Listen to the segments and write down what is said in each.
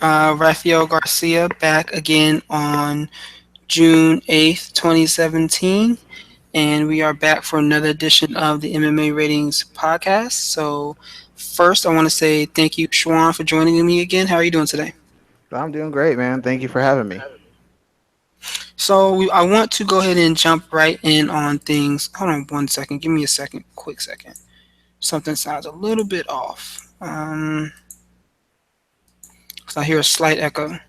Raphael Garcia back again on June 8th, 2017. And we are back for another edition of the MMA Ratings Podcast. So, first, I want to say thank you, Schwan, for joining me again. How are you doing today? I'm doing great, man. Thank you for having me. I want to go ahead and jump right in on things. Hold on one second. Give me a second, quick second. Something sounds a little bit off. 'Cause I hear a slight echo.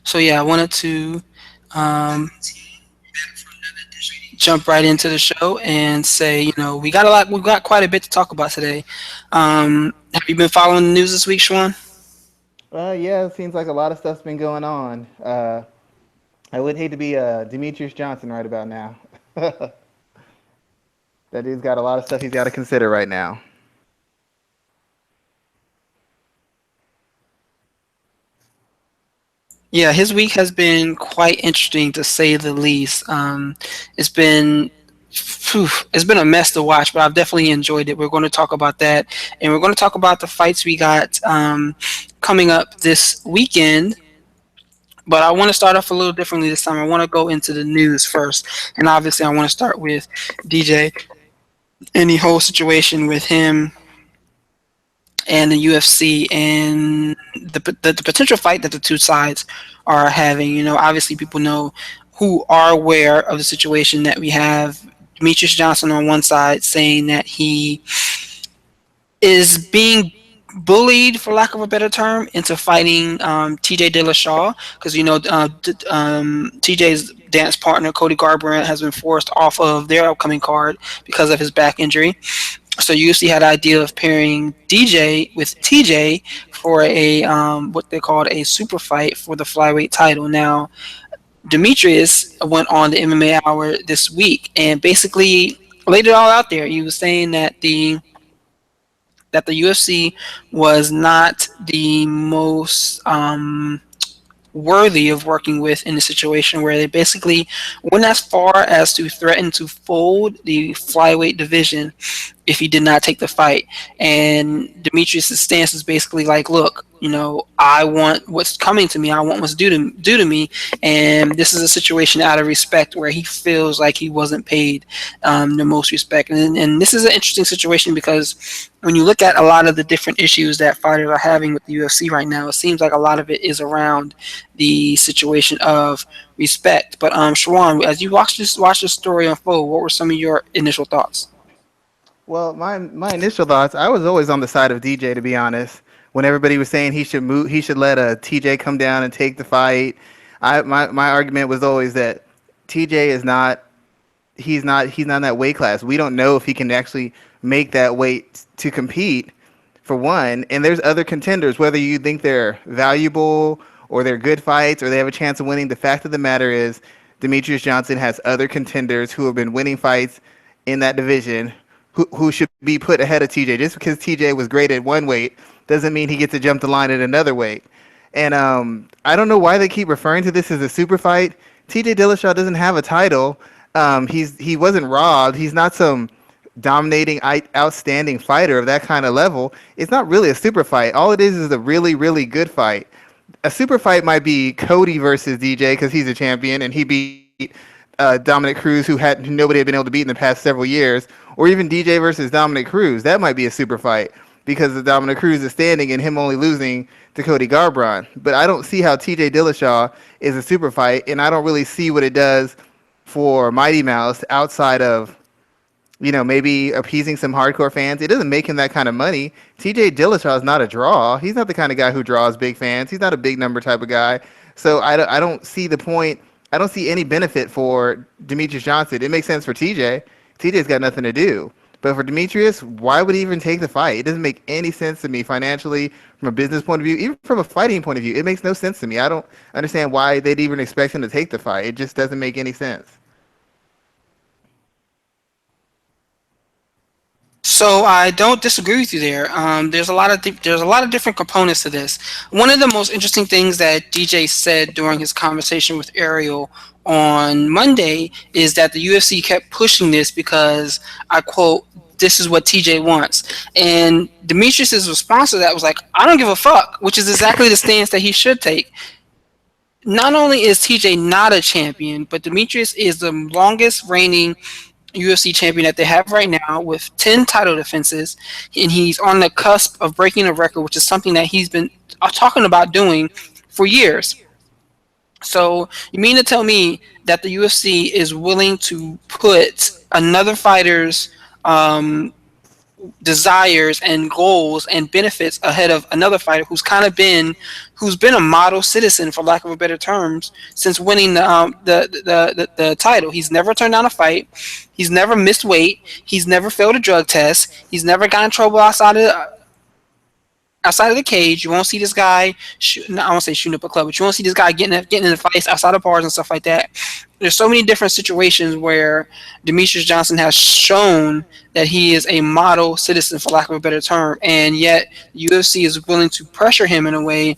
So yeah, I wanted to um, jump right into the show and say, we got quite a bit to talk about today. Have you been following the news this week, Schwan? Yeah, it seems like a lot of stuff's been going on. I would hate to be Demetrious Johnson right about now. That dude's got a lot of stuff he's got to consider right now. Yeah, his week has been quite interesting to say the least. It's been it's been a mess to watch, but I've definitely enjoyed it. We're going to talk about that, and we're going to talk about the fights we got coming up this weekend. But I want to start off a little differently this time. I want to go into the news first, and obviously, I want to start with DJ and the whole situation with him and the UFC and the potential fight that the two sides are having. Obviously, people know who are aware of the situation that we have. Demetrious Johnson on one side saying that he is being bullied, for lack of a better term, into fighting TJ Dillashaw because TJ's dance partner Cody Garbrandt has been forced off of their upcoming card because of his back injury. So UFC had the idea of pairing DJ with TJ for a what they called a super fight for the flyweight title. Now, Demetrius went on the MMA Hour this week and basically laid it all out there. He was saying that the UFC was not the most worthy of working with in a situation where they basically went as far as to threaten to fold the flyweight division if he did not take the fight. And Demetrius' stance is basically like, look, I want what's coming to me. I want what's due to me. And this is a situation out of respect where he feels like he wasn't paid the most respect. And this is an interesting situation because when you look at a lot of the different issues that fighters are having with the UFC right now, it seems like a lot of it is around the situation of respect. But Shawan, as you watch this story unfold, what were some of your initial thoughts? Well, my initial thoughts, I was always on the side of DJ, to be honest. When everybody was saying he should move, he should let a TJ come down and take the fight. My argument was always that TJ is not he's not in that weight class. We don't know if he can actually make that weight to compete, for one. And there's other contenders, whether you think they're valuable or they're good fights or they have a chance of winning. The fact of the matter is, Demetrious Johnson has other contenders who have been winning fights in that division who should be put ahead of TJ. Just because TJ was great at one weight doesn't mean he gets to jump the line at another weight. And I don't know why they keep referring to this as a super fight. TJ Dillashaw doesn't have a title. He wasn't robbed. He's not some dominating, outstanding fighter of that kind of level. It's not really a super fight. All it is a really, really good fight. A super fight might be Cody versus DJ because he's a champion and he beat Dominic Cruz, who nobody had been able to beat in the past several years, or even DJ versus Dominic Cruz. That might be a super fight because the Dominic Cruz is standing and him only losing to Cody Garbrandt. But I don't see how TJ Dillashaw is a super fight, and I don't really see what it does for Mighty Mouse outside of, maybe appeasing some hardcore fans. It doesn't make him that kind of money. TJ Dillashaw is not a draw. He's not the kind of guy who draws big fans. He's not a big number type of guy. So I don't see the point. I don't see any benefit for Demetrious Johnson. It makes sense for TJ. TJ's got nothing to do. But for Demetrious, why would he even take the fight? It doesn't make any sense to me financially, from a business point of view, even from a fighting point of view. It makes no sense to me. I don't understand why they'd even expect him to take the fight. It just doesn't make any sense. So I don't disagree with you there. There's a lot of different components to this. One of the most interesting things that DJ said during his conversation with Ariel on Monday is that the UFC kept pushing this because I quote, "This is what TJ wants," and Demetrius's response to that was like, "I don't give a fuck," which is exactly the stance that he should take. Not only is TJ not a champion, but Demetrius is the longest reigning UFC champion that they have right now with 10 title defenses, and he's on the cusp of breaking a record, which is something that he's been talking about doing for years. So you mean to tell me that the UFC is willing to put another fighter's desires and goals and benefits ahead of another fighter who's been a model citizen, for lack of a better terms, since winning the title. He's never turned down a fight. He's never missed weight. He's never failed a drug test. He's never got in trouble outside of the cage. You won't see this guy. No, I won't say shooting up a club, but you won't see this guy getting in fights outside of bars and stuff like that. There's so many different situations where Demetrious Johnson has shown that he is a model citizen, for lack of a better term, and yet UFC is willing to pressure him in a way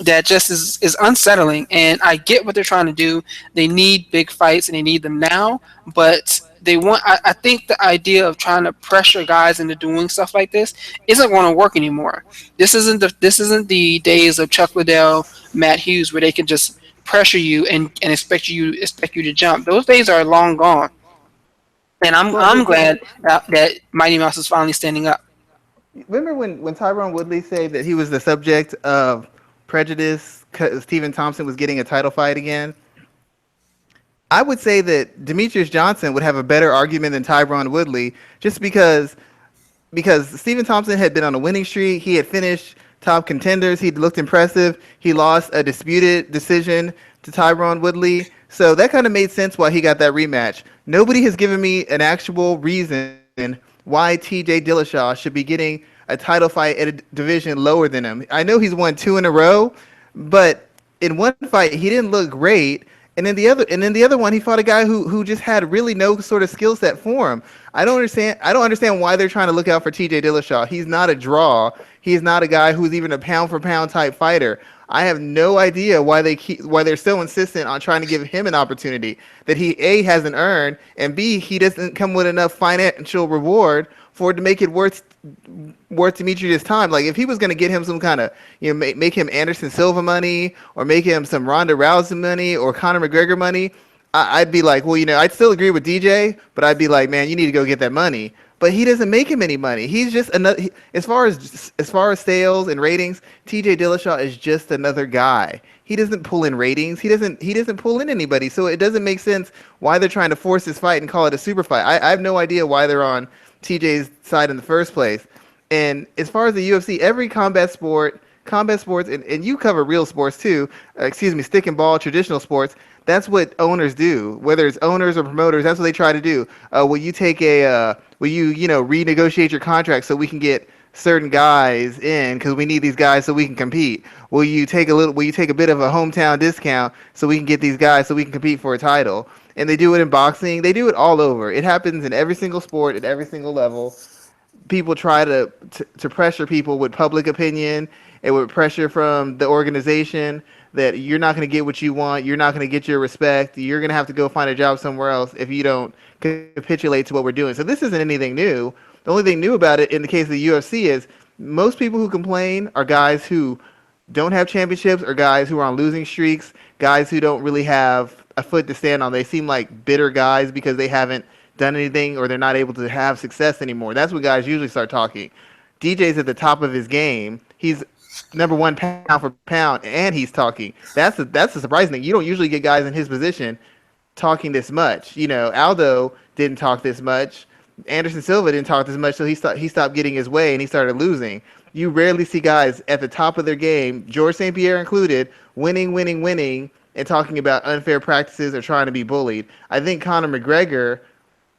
that just is unsettling. And I get what they're trying to do. They need big fights and they need them now, but I think the idea of trying to pressure guys into doing stuff like this isn't going to work anymore. This isn't the days of Chuck Liddell, Matt Hughes, where they can just pressure you and expect you to jump. Those days are long gone. And I'm glad that Mighty Mouse is finally standing up. Remember when Tyron Woodley said that he was the subject of prejudice because Stephen Thompson was getting a title fight again? I would say that Demetrious Johnson would have a better argument than Tyron Woodley, just because Stephen Thompson had been on a winning streak. He had finished top contenders. He looked impressive. He lost a disputed decision to Tyron Woodley. So that kind of made sense why he got that rematch. Nobody has given me an actual reason why TJ Dillashaw should be getting a title fight at a division lower than him. I know he's won 2 in a row, but in one fight he didn't look great. And then the other one, he fought a guy who just had really no sort of skill set for him. I don't understand why they're trying to look out for TJ Dillashaw. He's not a draw. He's not a guy who's even a pound for pound type fighter. I have no idea why they're so insistent on trying to give him an opportunity that he A, hasn't earned, and B, he doesn't come with enough financial reward for it to make it worth Demetrius' time. Like, if he was going to get him some kind of, make him Anderson Silva money, or make him some Ronda Rousey money, or Conor McGregor money, I'd be like, well, I'd still agree with DJ, but I'd be like, man, you need to go get that money. But he doesn't make him any money. He's just another. As far as sales and ratings, TJ Dillashaw is just another guy. He doesn't pull in ratings. He doesn't pull in anybody. So it doesn't make sense why they're trying to force this fight and call it a super fight. I have no idea why they're on TJ's side in the first place. And as far as the UFC, every combat sports, and you cover real sports too, stick and ball, traditional sports, that's what owners do. Whether it's owners or promoters, that's what they try to do. Will you renegotiate your contract so we can get certain guys in because we need these guys so we can compete? Will you take a bit of a hometown discount so we can get these guys so we can compete for a title? And they do it in boxing. They do it all over. It happens in every single sport at every single level. People try to pressure people with public opinion and with pressure from the organization that you're not going to get what you want. You're not going to get your respect. You're going to have to go find a job somewhere else if you don't capitulate to what we're doing. So this isn't anything new. The only thing new about it in the case of the UFC is most people who complain are guys who don't have championships or guys who are on losing streaks, guys who don't really have a foot to stand on. They seem like bitter guys because they haven't done anything or they're not able to have success anymore. That's what guys usually start talking. DJ's at the top of his game. He's number one pound for pound, and he's talking. That's the surprising thing. You don't usually get guys in his position talking this much. Aldo didn't talk this much. Anderson Silva didn't talk this much, so he stopped getting his way and he started losing. You rarely see guys at the top of their game, George St. Pierre included, winning, and talking about unfair practices or trying to be bullied. I think Conor McGregor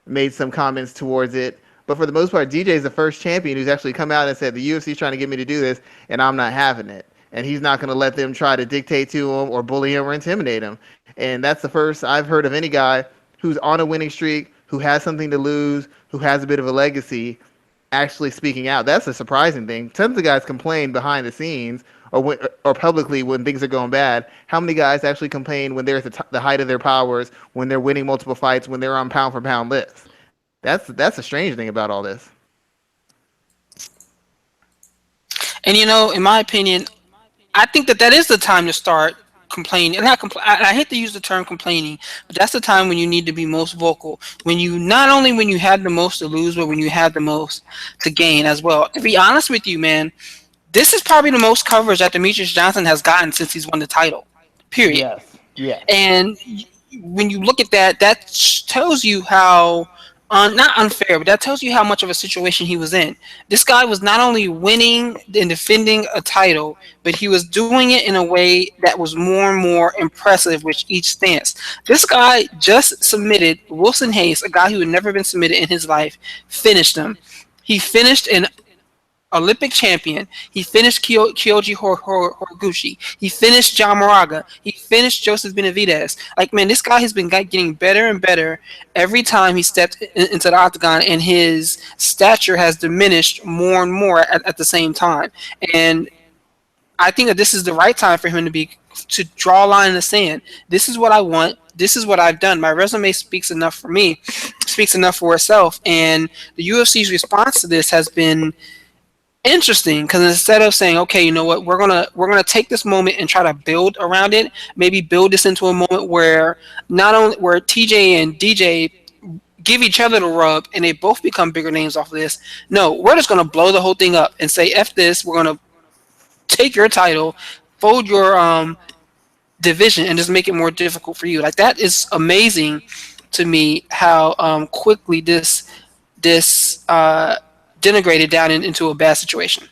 made some comments towards it, but for the most part, DJ is the first champion who's actually come out and said the UFC is trying to get me to do this, and I'm not having it. And he's not going to let them try to dictate to him or bully him or intimidate him. And that's the first I've heard of any guy who's on a winning streak, who has something to lose, who has a bit of a legacy, actually speaking out. That's a surprising thing. Tons of guys complain behind the scenes or publicly when things are going bad. How many guys actually complain when they're at the height of their powers, when they're winning multiple fights, when they're on pound for pound lists? That's a strange thing about all this. And in my opinion, I think that is the time to start complaining. And I hate to use the term complaining, but that's the time when you need to be most vocal. When you not only when you have the most to lose, but when you have the most to gain as well. To be honest with you, man, this is probably the most coverage that Demetrious Johnson has gotten since he's won the title. Period. Yes. Yes. And when you look at that, that tells you how not unfair, but that tells you how much of a situation he was in. This guy was not only winning and defending a title, but he was doing it in a way that was more and more impressive with each stance. This guy just submitted Wilson Hayes, a guy who had never been submitted in his life, finished him. He finished an Olympic champion. He finished Kyoji Horiguchi. He finished John Moraga. He finished Joseph Benavidez. Like, man, this guy has been getting better and better every time he stepped into the octagon, and his stature has diminished more and more at the same time. And I think that this is the right time for him to draw a line in the sand. This is what I want. This is what I've done. My resume speaks enough for me, speaks enough for itself. And the UFC's response to this has been interesting, because instead of saying, okay, you know what, we're gonna take this moment and try to build around it, maybe build this into a moment where not only where TJ and DJ give each other the rub and they both become bigger names off of this. No, we're just gonna blow the whole thing up and say F this. We're gonna take your title, fold your division, and just make it more difficult for you. Like, that is amazing to me, how quickly this denigrated down into a bad situation.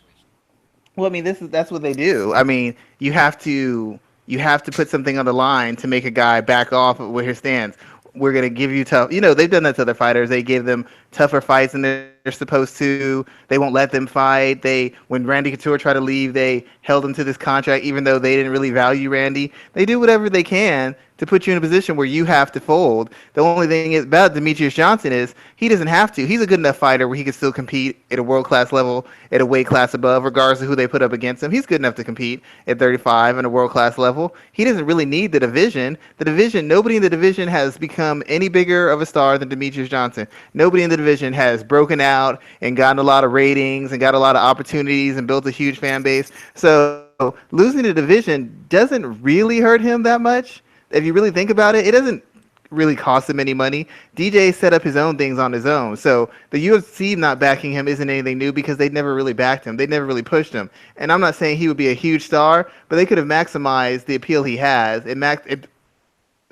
Well, I mean, that's what they do. I mean, you have to put something on the line to make a guy back off of where he stands. We're gonna give you tough. They've done that to other fighters. They gave them tougher fights than they're supposed to. They won't let them fight. When Randy Couture tried to leave, they held him to this contract, even though they didn't really value Randy. They do whatever they can to put you in a position where you have to fold. The only thing about Demetrious Johnson is he doesn't have to. He's a good enough fighter where he can still compete at a world-class level, at a weight class above, regardless of who they put up against him. He's good enough to compete at 35 at a world-class level. He doesn't really need the division. Nobody in the division has become any bigger of a star than Demetrious Johnson. Nobody in the division has broken out and gotten a lot of ratings and got a lot of opportunities and built a huge fan base. So losing the division doesn't really hurt him that much. If you really think about it, it doesn't really cost him any money. DJ set up his own things on his own. So the UFC not backing him isn't anything new, because they never really backed him. They never really pushed him. And I'm not saying he would be a huge star, but they could have maximized the appeal he has.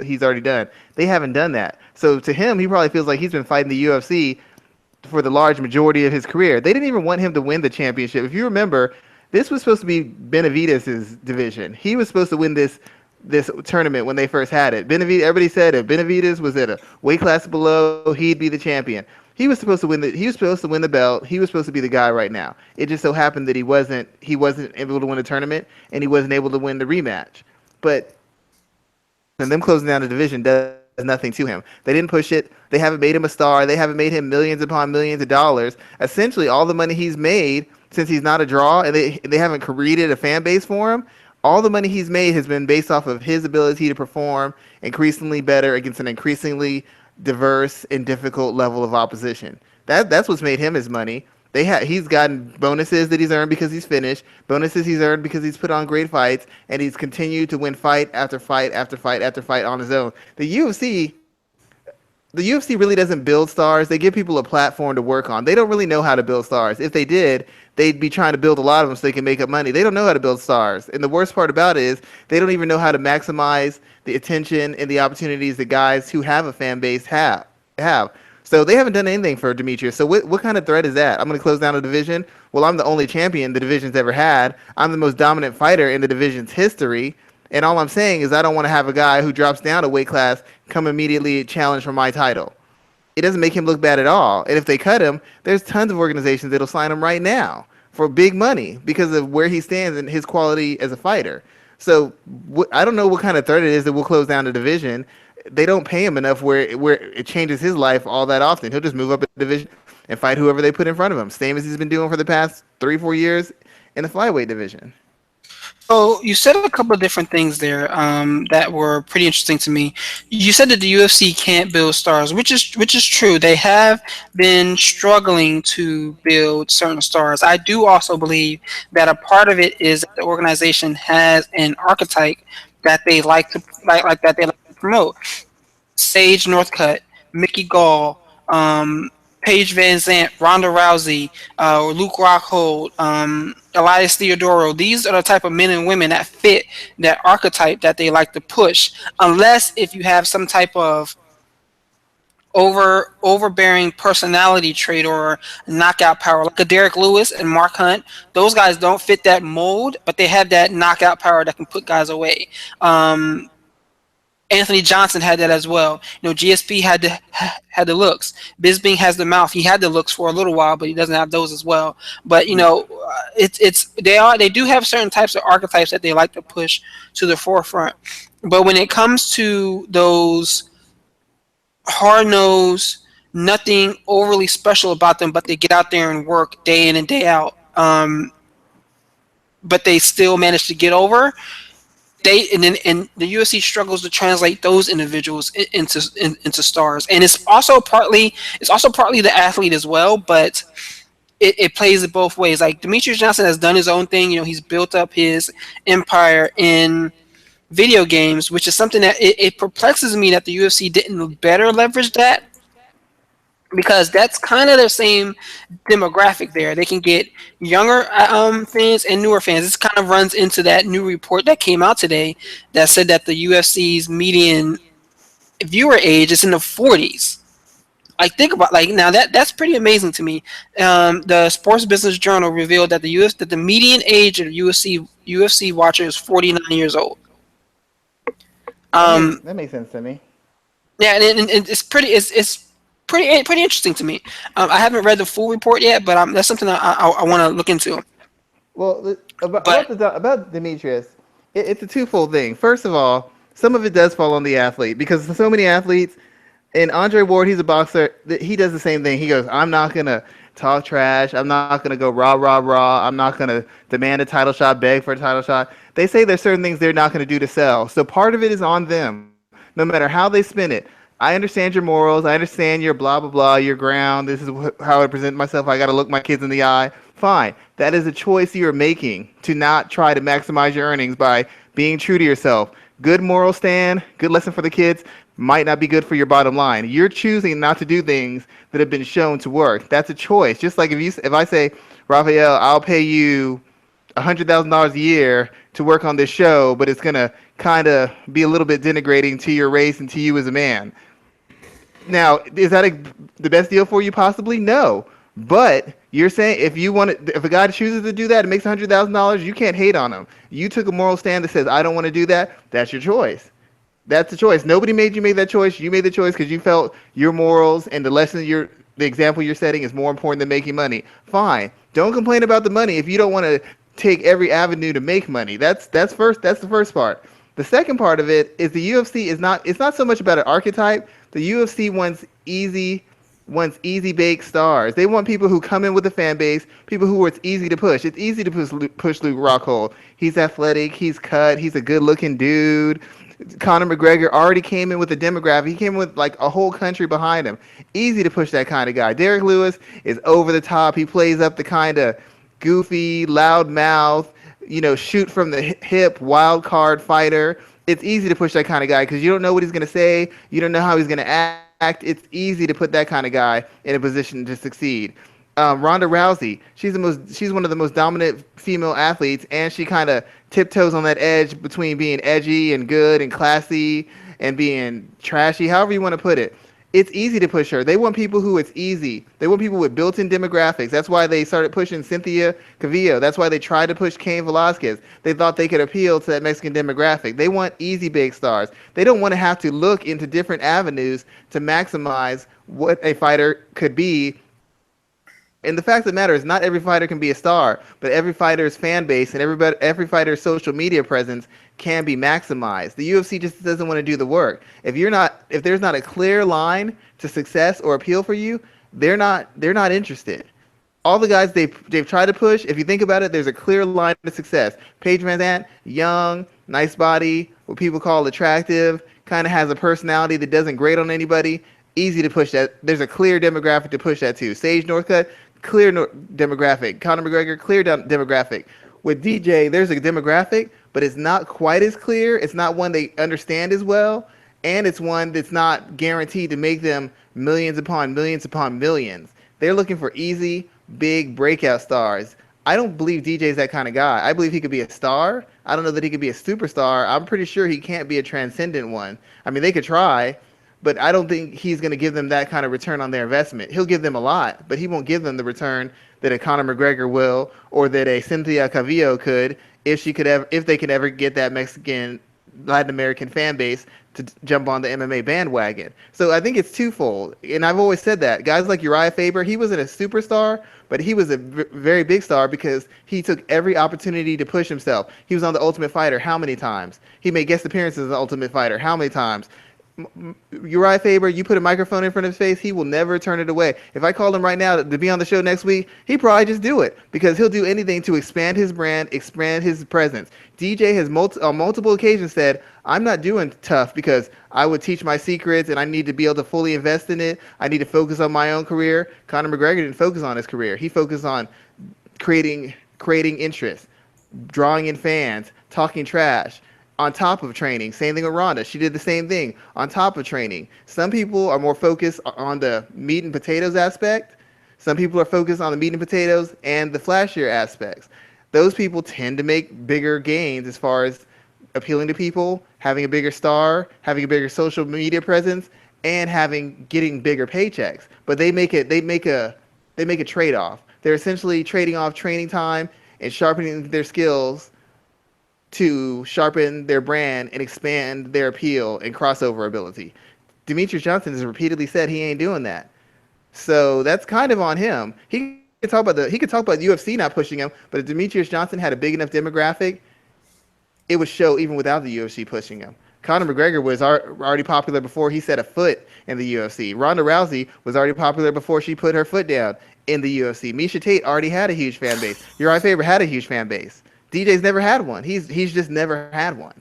He's already done. They haven't done that. So to him, he probably feels like he's been fighting the UFC for the large majority of his career. They didn't even want him to win the championship. If you remember, this was supposed to be Benavidez' division. He was supposed to win this tournament when they first had it. Everybody said if Benavidez was at a weight class below, he'd be the champion. He was supposed to win the belt. He was supposed to be the guy right now. It just so happened that he wasn't able to win the tournament, and he wasn't able to win the rematch. But and them closing down the division does nothing to him. They didn't push it. They haven't made him a star. They haven't made him millions upon millions of dollars. Essentially, all the money he's made, since he's not a draw, and they haven't created a fan base for him, all the money he's made has been based off of his ability to perform increasingly better against an increasingly diverse and difficult level of opposition. That's what's made him his money. He's gotten bonuses that he's earned because he's finished, bonuses he's earned because he's put on great fights, and he's continued to win fight after fight after fight after fight on his own. The UFC really doesn't build stars. They give people a platform to work on. They don't really know how to build stars. If they did, they'd be trying to build a lot of them so they can make up money. They don't know how to build stars. And the worst part about it is they don't even know how to maximize the attention and the opportunities that guys who have a fan base have. So they haven't done anything for Demetrious. So what kind of threat is that? I'm going to close down a division? Well, I'm the only champion the division's ever had. I'm the most dominant fighter in the division's history. And all I'm saying is I don't want to have a guy who drops down a weight class come immediately challenge for my title. It doesn't make him look bad at all. And if they cut him, there's tons of organizations that'll sign him right now for big money because of where he stands and his quality as a fighter. So I don't know what kind of threat it is that will close down the division. They don't pay him enough where it changes his life all that often. He'll just move up a division. and fight whoever they put in front of him. Same as he's been doing for the past 3-4 years in the flyweight division. So you said a couple of different things there that were pretty interesting to me. You said that the UFC can't build stars, which is true. They have been struggling to build certain stars. I do also believe that a part of it is that the organization has an archetype that they like to like that they like to promote. Sage Northcutt, Mickey Gall, Paige Van Zant, Ronda Rousey, Luke Rockhold, Elias Theodoro. These are the type of men and women that fit that archetype that they like to push. Unless if you have some type of overbearing personality trait or knockout power, like a Derek Lewis and Mark Hunt. Those guys don't fit that mold, but they have that knockout power that can put guys away. Anthony Johnson had that as well. GSP had the looks. Bisping has the mouth. He had the looks for a little while, but he doesn't have those as well. But they do have certain types of archetypes that they like to push to the forefront. But when it comes to those hard nosed, nothing overly special about them, but they get out there and work day in and day out. But they still manage to get over. And the UFC struggles to translate those individuals into stars, and it's also partly the athlete as well, but it plays it both ways. Like Demetrious Johnson has done his own thing. He's built up his empire in video games, which is something that it perplexes me that the UFC didn't better leverage that, because that's kind of the same demographic there. They can get younger fans and newer fans. This kind of runs into that new report that came out today that said that the UFC's median viewer age is in the 40s. Like, think about now that's pretty amazing to me. The Sports Business Journal revealed that the median age of UFC watcher is 49 years old. That makes sense to me. Yeah, and it's pretty interesting to me. I haven't read the full report yet, but that's something I want to look into. Well, about Demetrious, it's a twofold thing. First of all, some of it does fall on the athlete, because so many athletes, and Andre Ward, he's a boxer, he does the same thing. He goes, I'm not going to talk trash. I'm not going to go rah, rah, rah. I'm not going to demand a title shot, beg for a title shot. They say there's certain things they're not going to do to sell. So part of it is on them, no matter how they spin it. I understand your morals. I understand your blah, blah, blah, your ground. This is how I present myself. I got to look my kids in the eye. Fine. That is a choice you are making to not try to maximize your earnings by being true to yourself. Good moral stand, good lesson for the kids, might not be good for your bottom line. You're choosing not to do things that have been shown to work. That's a choice. Just like if I say, Raphael, I'll pay you $100,000 a year to work on this show, but it's going to kind of be a little bit denigrating to your race and to you as a man. Now, is that the best deal for you? Possibly? No. But you're saying if a guy chooses to do that and makes $100,000, you can't hate on him. You took a moral stand that says, I don't want to do that. That's your choice. That's the choice. Nobody made you make that choice. You made the choice because you felt your morals and the example you're setting is more important than making money. Fine. Don't complain about the money if you don't want to take every avenue to make money. That's the first part. The second part of it is the UFC it's not so much about an archetype. The UFC wants easy baked stars. They want people who come in with a fan base, people who it's easy to push. It's easy to push Luke Rockhold. He's athletic, he's cut, he's a good looking dude. Conor McGregor already came in with a demographic. He came in with like a whole country behind him. Easy to push that kind of guy. Derek Lewis is over the top. He plays up the kind of goofy, loud mouth, shoot from the hip, wild card fighter. It's easy to push that kind of guy because you don't know what he's going to say. You don't know how he's going to act. It's easy to put that kind of guy in a position to succeed. Ronda Rousey, she's one of the most dominant female athletes, and she kind of tiptoes on that edge between being edgy and good and classy and being trashy, however you want to put it. It's easy to push her. They want people who it's easy. They want people with built-in demographics. That's why they started pushing Cynthia Cavillo. That's why they tried to push Cain Velasquez. They thought they could appeal to that Mexican demographic. They want easy big stars. They don't want to have to look into different avenues to maximize what a fighter could be. And the fact of the matter is, not every fighter can be a star, but every fighter's fan base and every fighter's social media presence can be maximized. The UFC just doesn't want to do the work. If there's not a clear line to success or appeal for you, they're not interested. All the guys they've tried to push, if you think about it, there's a clear line of success. Paige Van Zant, young, nice body, what people call attractive, kind of has a personality that doesn't grate on anybody. Easy to push that. There's a clear demographic to push that to. Sage Northcutt, clear demographic. Conor McGregor, clear demographic. With DJ, there's a demographic, but it's not quite as clear. It's not one they understand as well, and it's one that's not guaranteed to make them millions upon millions upon millions. They're looking for easy, big breakout stars. I don't believe DJ's that kind of guy. I believe he could be a star. I don't know that he could be a superstar. I'm pretty sure he can't be a transcendent one. I mean, they could try, but I don't think he's going to give them that kind of return on their investment. He'll give them a lot, but he won't give them the return that a Conor McGregor will, or that a Cynthia Calvillo could, if they could ever get that Mexican Latin American fan base to jump on the MMA bandwagon. So I think it's twofold, and I've always said that guys like Uriah Faber, he wasn't a superstar, but he was a very big star because he took every opportunity to push himself. He was on The Ultimate Fighter how many times? He made guest appearances on The Ultimate Fighter how many times? Uriah Faber, you put a microphone in front of his face, he will never turn it away. If I called him right now to be on the show next week, he'd probably just do it because he'll do anything to expand his brand, expand his presence. DJ has on multiple occasions said, I'm not doing tough because I would teach my secrets and I need to be able to fully invest in it. I need to focus on my own career. Conor McGregor didn't focus on his career. He focused on creating interest, drawing in fans, talking trash on top of training. Same thing with Ronda. She did the same thing on top of training. Some people are more focused on the meat and potatoes aspect. Some people are focused on the meat and potatoes and the flashier aspects. Those people tend to make bigger gains as far as appealing to people, having a bigger star, having a bigger social media presence, and getting bigger paychecks. But they make a trade-off. They're essentially trading off training time and sharpening their skills to sharpen their brand and expand their appeal and crossover ability. Demetrious Johnson has repeatedly said he ain't doing that. So that's kind of on him. He could talk about UFC not pushing him, but if Demetrious Johnson had a big enough demographic, it would show even without the UFC pushing him. Conor McGregor was already popular before he set a foot in the UFC. Ronda Rousey was already popular before she put her foot down in the UFC. Miesha Tate already had a huge fan base. Uriah Faber had a huge fan base. DJ's never had one. He's just never had one.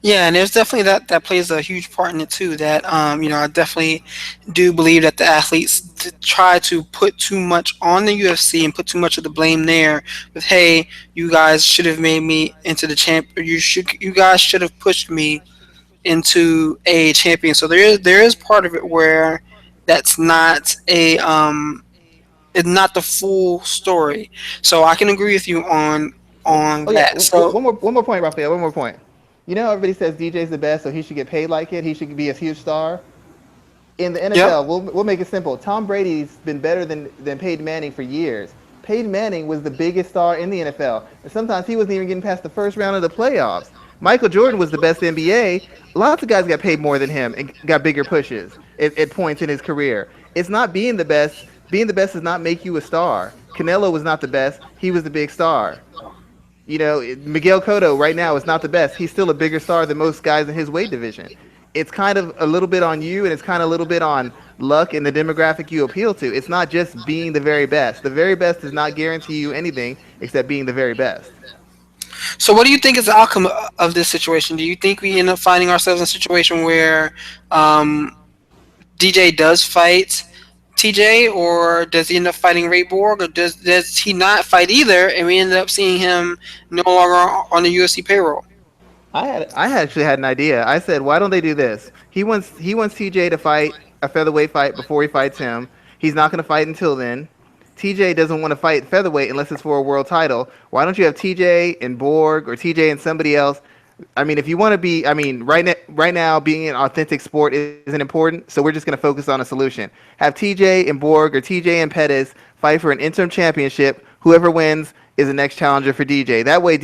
Yeah, and there's definitely that plays a huge part in it too. That I definitely do believe that the athletes try to put too much on the UFC and put too much of the blame there. With hey, you guys should have made me into the champ. You guys should have pushed me into a champion. So there is part of it where that's not it's not the full story. So I can agree with you on Oh yeah, that. So one more point, Raphael. One more point. You know, everybody says DJ's the best, so he should get paid like it. He should be a huge star. In the yep. NFL, we'll make it simple. Tom Brady's been better than Peyton Manning for years. Peyton Manning was the biggest star in the NFL, and sometimes he wasn't even getting past the first round of the playoffs. Michael Jordan was the best NBA. Lots of guys got paid more than him and got bigger pushes at points in his career. It's not being the best. Being the best does not make you a star. Canelo was not the best. He was the big star. You know, Miguel Cotto right now is not the best. He's still a bigger star than most guys in his weight division. It's kind of a little bit on you, and it's kind of a little bit on luck and the demographic you appeal to. It's not just being the very best. The very best does not guarantee you anything except being the very best. So what do you think is the outcome of this situation? Do you think we end up finding ourselves in a situation where DJ does fight TJ, or does he end up fighting Ray Borg, or does he not fight either, and we end up seeing him no longer on the UFC payroll? I actually had an idea. I said, why don't they do this? He wants TJ to fight a featherweight fight before he fights him. He's not going to fight until then. TJ doesn't want to fight featherweight unless it's for a world title. Why don't you have TJ and Borg, or TJ and somebody else? I mean, if you want to be, right now, being an authentic sport isn't important, so we're just going to focus on a solution. Have TJ and Borg or TJ and Pettis fight for an interim championship. Whoever wins is the next challenger for DJ. That way,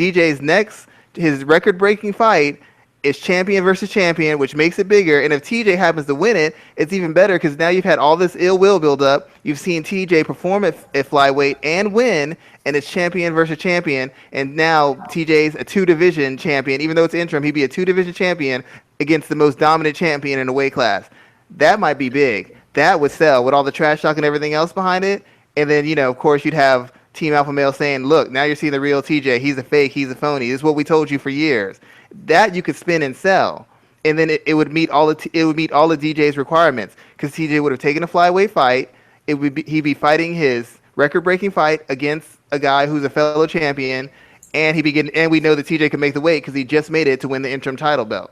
his record-breaking fight is champion versus champion, which makes it bigger. And if TJ happens to win it, it's even better because now you've had all this ill will build up. You've seen TJ perform at flyweight and win, and it's champion versus champion. And now TJ's a two-division champion. Even though it's interim, he'd be a two-division champion against the most dominant champion in a weight class. That might be big. that would sell with all the trash talk and everything else behind it. And then, of course, you'd have Team Alpha Male saying, look, now you're seeing the real TJ. He's a fake. He's a phony. This is what we told you for years. That you could spin and sell. And then it would meet it would meet all the DJ's requirements because TJ would have taken a flyweight fight. He'd be fighting his record-breaking fight against a guy who's a fellow champion, and and we know that TJ can make the weight because he just made it to win the interim title belt.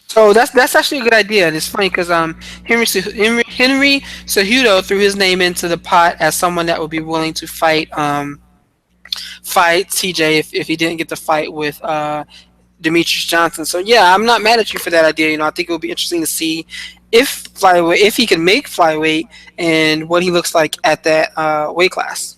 So that's actually a good idea, and it's funny because Henry Cejudo threw his name into the pot as someone that would be willing to fight TJ if he didn't get the fight with Demetrious Johnson. So yeah, I'm not mad at you for that idea. I think it would be interesting to see if he can make flyweight and what he looks like at that weight class.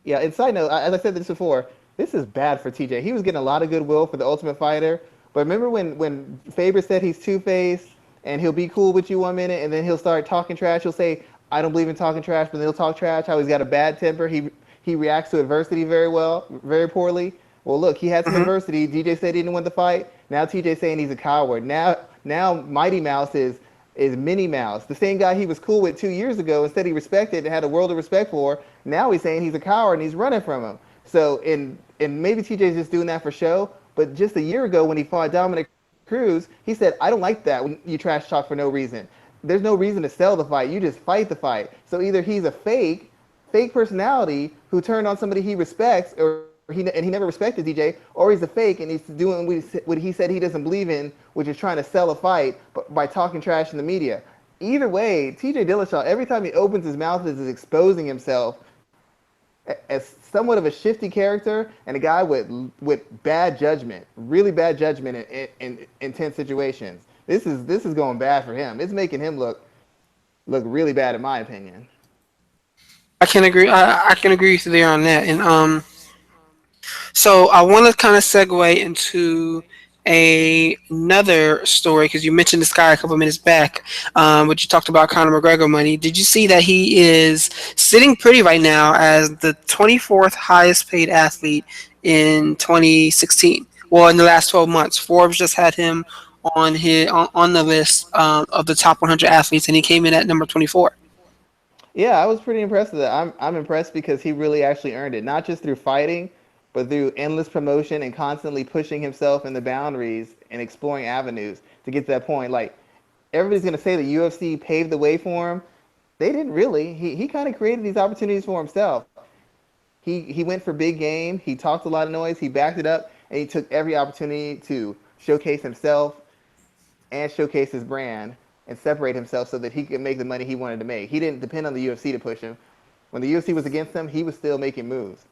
Yeah, and side note, as I said this before, this is bad for TJ. He was getting a lot of goodwill for the Ultimate Fighter, but remember when Faber said he's two-faced and he'll be cool with you 1 minute and then he'll start talking trash. He'll say, "I don't believe in talking trash," but then he'll talk trash. How he's got a bad temper. He reacts to adversity very poorly. Well, look, he had some adversity. DJ said he didn't win the fight. Now TJ saying he's a coward. Now Mighty Mouse is Minnie Mouse, the same guy he was cool with 2 years ago and said he respected and had a world of respect for. Now he's saying he's a coward and he's running from him. So and maybe TJ's just doing that for show. But just a year ago when he fought Dominic Cruz, he said, "I don't like that when you trash talk for no reason. There's no reason to sell the fight. You just fight the fight." So either he's a fake personality who turned on somebody he respects, or he never respected DJ, or he's a fake and he's doing what he said he doesn't believe in, which is trying to sell a fight by talking trash in the media. Either way, TJ Dillashaw, every time he opens his mouth, is exposing himself as somewhat of a shifty character and a guy with bad judgment, really bad judgment in intense situations. This is going bad for him. It's making him look really bad, in my opinion. I can agree. I can agree with you there on that. And so I want to kind of segue into another story because you mentioned this guy a couple minutes back, but you talked about Conor McGregor money. Did you see that he is sitting pretty right now as the 24th highest paid athlete in 2016? Well, in the last 12 months, Forbes just had him on the list of the top 100 athletes, and he came in at number 24. Yeah, I was pretty impressed with that. I'm impressed because he really actually earned it, not just through fighting, but through endless promotion and constantly pushing himself in the boundaries and exploring avenues to get to that point. Like, everybody's going to say the UFC paved the way for him. They didn't really. He kind of created these opportunities for himself. He went for big game. He talked a lot of noise. He backed it up, and he took every opportunity to showcase himself and showcase his brand and separate himself so that he could make the money he wanted to make. He didn't depend on the UFC to push him. When the UFC was against him, he was still making moves.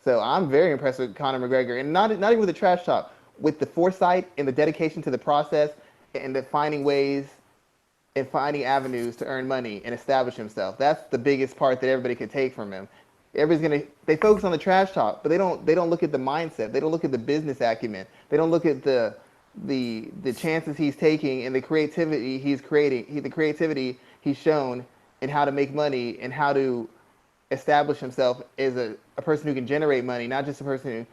So I'm very impressed with Conor McGregor, and not even with the trash talk, with the foresight and the dedication to the process and the finding ways and finding avenues to earn money and establish himself. That's the biggest part that everybody could take from him. They focus on the trash talk, but they don't look at the mindset. They don't look at the business acumen. They don't look at the chances he's taking and the creativity he's creating, the creativity he's shown in how to make money and how to establish himself as a person who can generate money, not just a person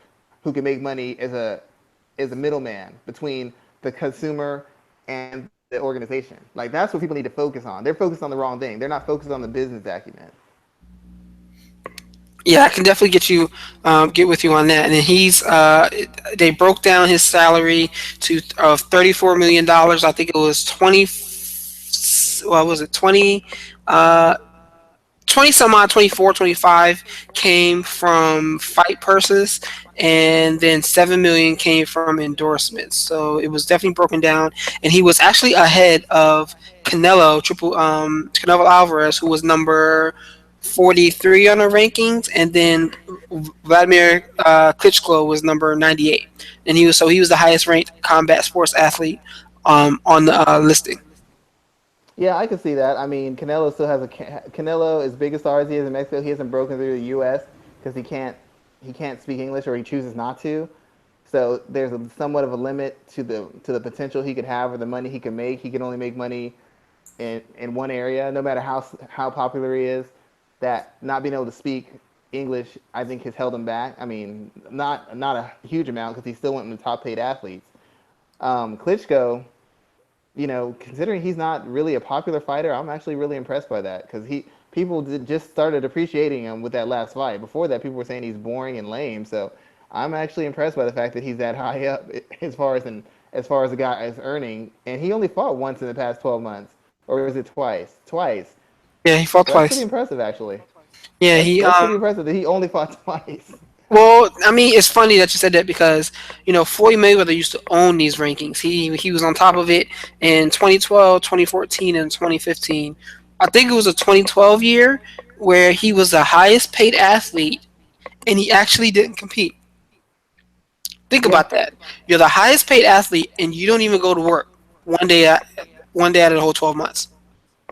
who can make money as a middleman between the consumer and the organization. Like, that's what people need to focus on. They're focused on the wrong thing. They're not focused on the business acumen. Yeah, I can definitely get with you on that. And then they broke down his salary to $34 million. I think it was 20. What was it? 20 some odd, 24, 25 came from fight purses, and then 7 million came from endorsements. So it was definitely broken down, and he was actually ahead of Canelo Alvarez, who was number 43 on the rankings, and then Vladimir Klitschko was number 98, and he was the highest ranked combat sports athlete on the listing. Yeah, I can see that. I mean, Canelo, as big a star as he is in Mexico, he hasn't broken through the U.S. because he can't speak English, or he chooses not to. So there's somewhat of a limit to the potential he could have or the money he can make. He can only make money in one area, no matter how popular he is. That not being able to speak English, I think, has held him back. I mean, not a huge amount because he still went from the top paid athletes. Klitschko, considering he's not really a popular fighter, I'm actually really impressed by that because people just started appreciating him with that last fight. Before that, people were saying he's boring and lame. So I'm actually impressed by the fact that he's that high up as far as the guy is earning, and he only fought once in the past 12 months, or is it twice? Twice. Yeah, he So fought that's pretty twice. impressive, actually. Yeah, That's pretty impressive that he only fought twice. well, I mean, it's funny that you said that because Floyd Mayweather used to own these rankings. He was on top of it in 2012, 2014, and 2015. I think it was a 2012 year where he was the highest paid athlete and he actually didn't compete. Think Yeah, about that. You're the highest paid athlete and you don't even go to work one day at one day out of the whole 12 months.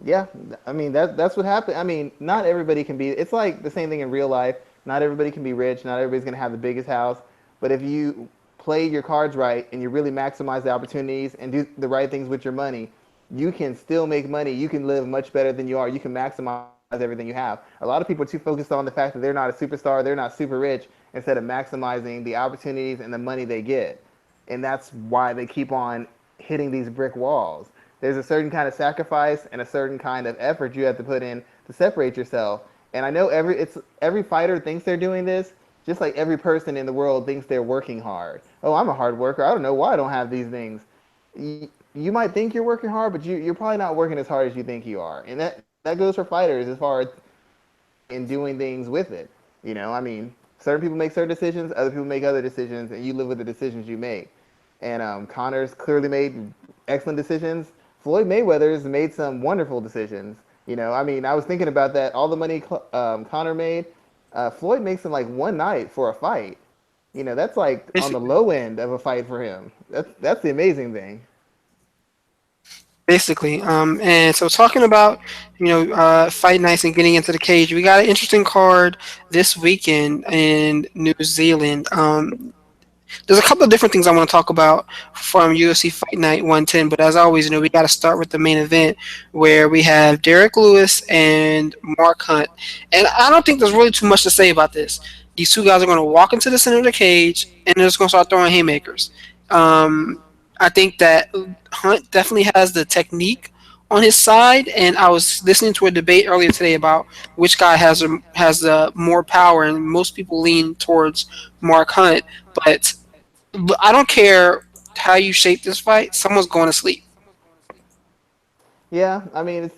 yeah. I mean that's what happened. I mean, not everybody can be. It's like the same thing in real life. Not everybody can be rich. Not everybody's gonna have the biggest house. But if you play your cards right and you really maximize the opportunities and do the right things with your money, you can still make money. You can live much better than you are. You can maximize everything you have. A lot of people are too focused on the fact that they're not a superstar, they're not super rich, instead of maximizing the opportunities and the money they get. And that's why they keep on hitting these brick walls. There's a certain kind of sacrifice and a certain kind of effort you have to put in to separate yourself. And I know every fighter thinks they're doing this, just like every person in the world thinks they're working hard. Oh, I'm a hard worker. I don't know why I don't have these things. You might think you're working hard, but you're probably not working as hard as you think you are. And that goes for fighters as far as in doing things with it. I mean, certain people make certain decisions, other people make other decisions, and you live with the decisions you make. And Connor's clearly made excellent decisions. Floyd Mayweather's made some wonderful decisions. I mean, I was thinking about that. All the money Connor made, Floyd makes him like one night for a fight. That's like on the low end of a fight for him. That's the amazing thing. Basically. And so talking about, fight nights and getting into the cage, we got an interesting card this weekend in New Zealand. There's a couple of different things I want to talk about from UFC Fight Night 110, but as always, we got to start with the main event where we have Derek Lewis and Mark Hunt. And I don't think there's really too much to say about this. These two guys are going to walk into the center of the cage and they're just going to start throwing haymakers. I think that Hunt definitely has the technique on his side, and I was listening to a debate earlier today about which guy has the more power, and most people lean towards Mark Hunt. But I don't care how you shape this fight. Someone's going to sleep. Yeah, I mean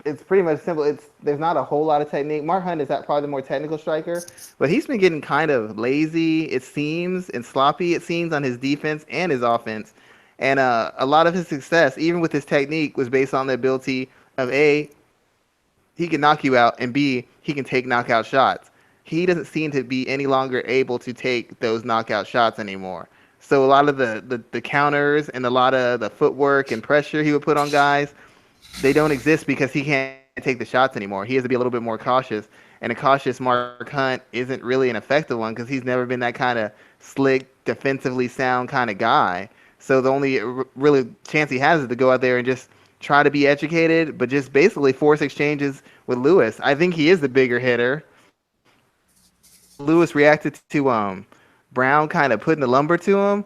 it's pretty much simple. There's not a whole lot of technique. Mark Hunt is probably the more technical striker, but he's been getting kind of lazy, it seems, and sloppy, it seems, on his defense and his offense. And a lot of his success, even with his technique, was based on the ability of A, he can knock you out, and B, he can take knockout shots. He doesn't seem to be any longer able to take those knockout shots anymore. So a lot of the counters and a lot of the footwork and pressure he would put on guys, they don't exist because he can't take the shots anymore. He has to be a little bit more cautious, and a cautious Mark Hunt isn't really an effective one because he's never been that kind of slick, defensively sound kind of guy. So the only really chance he has is to go out there and just try to be educated, but just basically force exchanges with Lewis. I think he is the bigger hitter. How Lewis reacted to Brown kind of putting the lumber to him,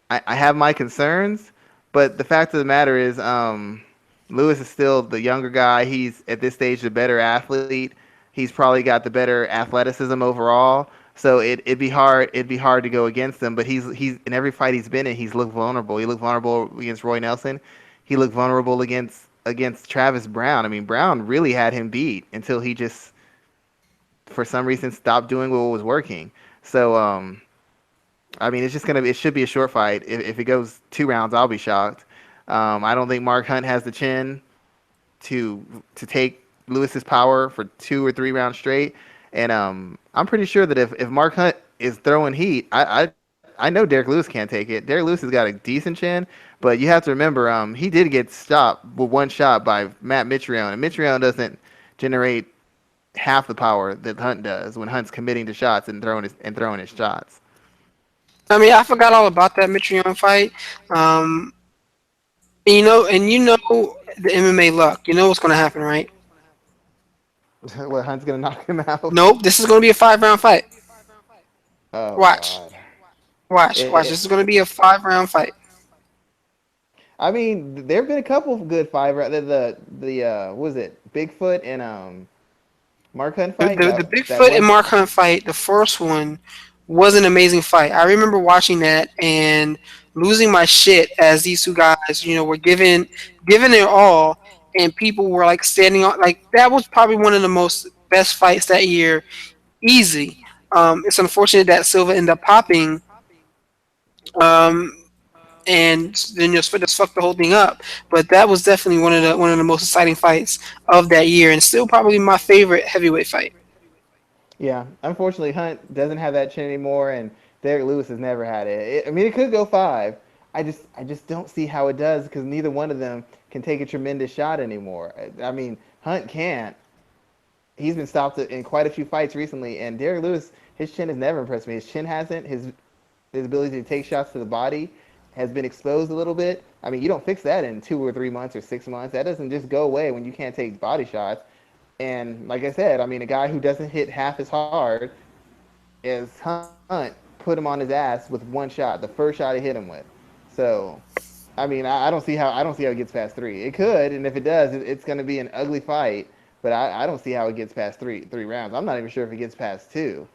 I have my concerns, but the fact of the matter is Lewis is still the younger guy. He's at this stage the better athlete. He's probably got the better athleticism overall. So it'd be hard to go against him. But he's in every fight he's been in, he's looked vulnerable. He looked vulnerable against Roy Nelson. He looked vulnerable against Travis Brown. I mean, Brown really had him beat until he just for some reason stopped doing what was working. So I mean, it should be a short fight. If it goes 2 rounds, I'll be shocked. I don't think Mark Hunt has the chin to take Lewis's power for 2 or 3 rounds straight. And I'm pretty sure that if Mark Hunt is throwing heat, I know Derek Lewis can't take it. Derek Lewis has got a decent chin, but you have to remember he did get stopped with one shot by Matt Mitrione, and Mitrione doesn't generate half the power that Hunt does when Hunt's committing to shots and throwing his shots. I mean, I forgot all about that Mitrione fight. Um, and the MMA luck. You know what's going to happen, right? What, Hunt's gonna knock him out? Nope. This is going to be a 5 round fight. Oh Watch, God. watch. It, This is going to be a 5 round fight. I mean, there have been a couple of good fight. The what was it, Bigfoot and Mark Hunt fight? The That Bigfoot and one. Mark Hunt fight, the first one, was an amazing fight. I remember watching that and losing my shit as these two guys, were giving their all, and people were like standing on. Like that was probably one of the most best fights that year, easy. It's unfortunate that Silva ended up popping, um, and then just fucked the whole thing up. But that was definitely one of the most exciting fights of that year, and still probably my favorite heavyweight fight. Yeah, unfortunately, Hunt doesn't have that chin anymore, and Derek Lewis has never had it. I mean, it could go five. I just don't see how it does because neither one of them can take a tremendous shot anymore. I mean, Hunt can't. He's been stopped in quite a few fights recently, and Derek Lewis, his chin has never impressed me. His chin hasn't. His ability to take shots to the body has been exposed a little bit. I mean, you don't fix that in 2 or 3 months or 6 months. That doesn't just go away when you can't take body shots. And like I said, I mean, a guy who doesn't hit half as hard as Hunt put him on his ass with one shot, the first shot he hit him with. So, I mean, I don't see how it gets past three. It could, and if it does, it's going to be an ugly fight. But I don't see how it gets past three rounds. I'm not even sure if it gets past two.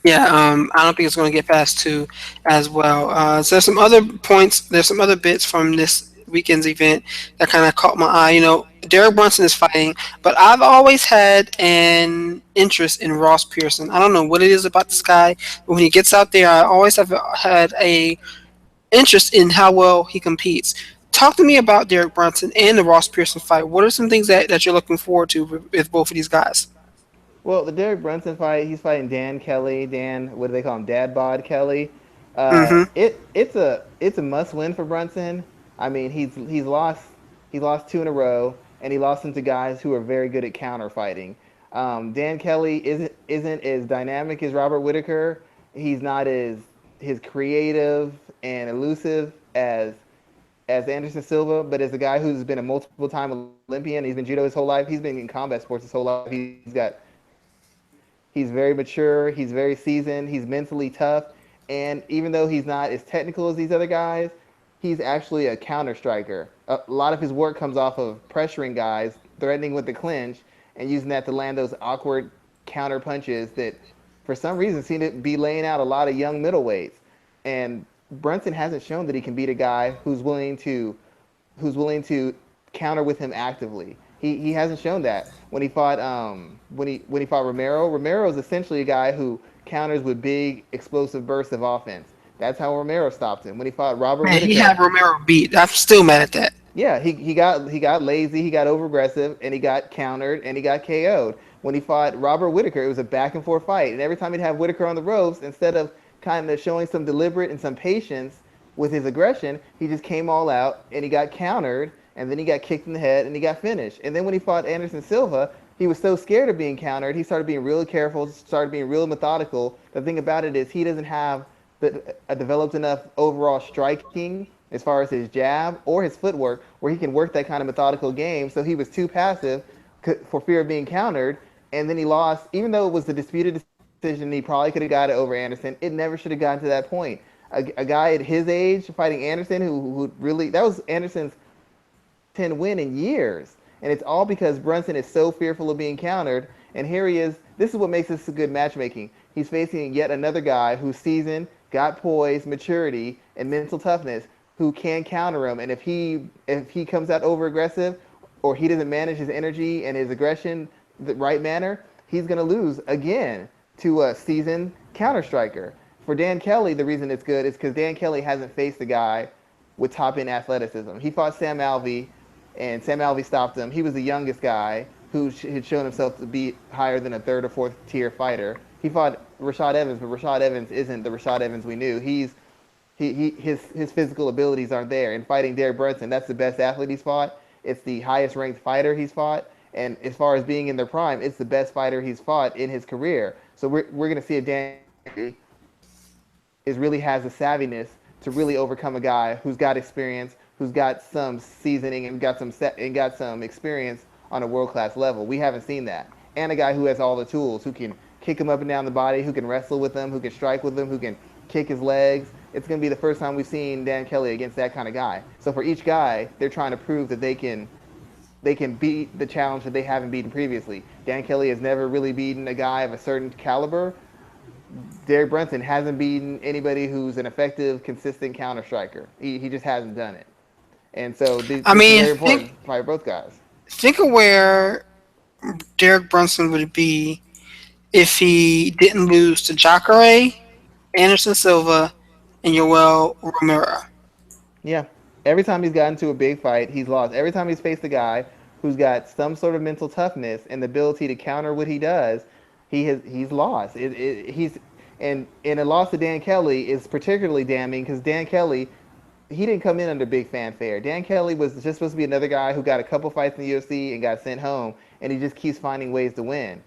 Yeah, I don't think it's going to get past two as well. So there's some other points. There's some other bits from this weekend's event that kind of caught my eye. Derek Brunson is fighting, but I've always had an interest in Ross Pearson. I don't know what it is about this guy, but when he gets out there, I always have had a interest in how well he competes. Talk to me about Derek Brunson and the Ross Pearson fight. What are some things that you're looking forward to with both of these guys? Well, the Derek Brunson fight, he's fighting Dan Kelly. Dan, what do they call him? Dad Bod Kelly. Mm-hmm. It's a must win for Brunson. I mean, he's lost two in a row, and he lost them to guys who are very good at counter fighting. Dan Kelly isn't as dynamic as Robert Whitaker. He's not as his creative and elusive as Anderson Silva, but as a guy who's been a multiple time Olympian, he's been judo his whole life. He's been in combat sports his whole life. He's very mature. He's very seasoned. He's mentally tough. And even though he's not as technical as these other guys, he's actually a counter striker. A lot of his work comes off of pressuring guys, threatening with the clinch, and using that to land those awkward counter punches that, for some reason, seem to be laying out a lot of young middleweights. And Brunson hasn't shown that he can beat a guy who's willing to counter with him actively. He hasn't shown that when he fought when he fought Romero. Romero is essentially a guy who counters with big explosive bursts of offense. That's how Romero stopped him. When he fought Robert Man, he Whitaker, had Romero beat. I'm still mad at that. yeah, he got lazy, he got over aggressive, and he got countered and he got KO'd. When he fought Robert Whitaker, it was a back and forth fight, and every time he'd have Whitaker on the ropes, instead of kind of showing some deliberate and some patience with his aggression, he just came all out and he got countered, and then he got kicked in the head and he got finished. And then when he fought Anderson Silva, he was so scared of being countered, he started being really careful, started being real methodical. The thing about it is he doesn't have a developed enough overall striking as far as his jab or his footwork where he can work that kind of methodical game. So he was too passive for fear of being countered, and then he lost. Even though it was a disputed decision, he probably could have got it over Anderson. It never should have gotten to that point. A guy at his age fighting Anderson, who really, that was Anderson's 10 win in years. And it's all because Brunson is so fearful of being countered. And here he is. This is what makes this a good matchmaking. He's facing yet another guy who's seasoned, got poise, maturity, and mental toughness, who can counter him. And if he comes out over aggressive, or he doesn't manage his energy and his aggression the right manner, he's going to lose again to a seasoned counter striker. For Dan Kelly, the reason it's good is because Dan Kelly hasn't faced a guy with top end athleticism. He fought Sam Alvey, and Sam Alvey stopped him. He was the youngest guy who had shown himself to be higher than a third or fourth tier fighter. He fought Rashad Evans, but Rashad Evans isn't the Rashad Evans we knew. His physical abilities aren't there. In fighting Derek Brunson, that's the best athlete he's fought. It's the highest ranked fighter he's fought. And as far as being in their prime, it's the best fighter he's fought in his career. So we're going to see a Dan really has the savviness to really overcome a guy who's got experience, who's got some seasoning and got some experience on a world class level. We haven't seen that. And a guy who has all the tools, who can kick him up and down the body, who can wrestle with him, who can strike with him, who can kick his legs. it's going to be the first time we've seen Dan Kelly against that kind of guy. So for each guy, they're trying to prove that they can beat the challenge that they haven't beaten previously. Dan Kelly has never really beaten a guy of a certain caliber. Derek Brunson hasn't beaten anybody who's an effective, consistent counter striker. He just hasn't done it. And so I this is mean, very important for both guys. think of where Derek Brunson would be if he didn't lose to Jacare, Anderson Silva, and Yoel Romero. Yeah. Every time he's gotten to a big fight, he's lost. Every time he's faced a guy who's got some sort of mental toughness and the ability to counter what he does, he's lost. He's and a loss to Dan Kelly is particularly damning because Dan Kelly he didn't come in under big fanfare. Dan Kelly was just supposed to be another guy who got a couple fights in the UFC and got sent home, and he just keeps finding ways to win.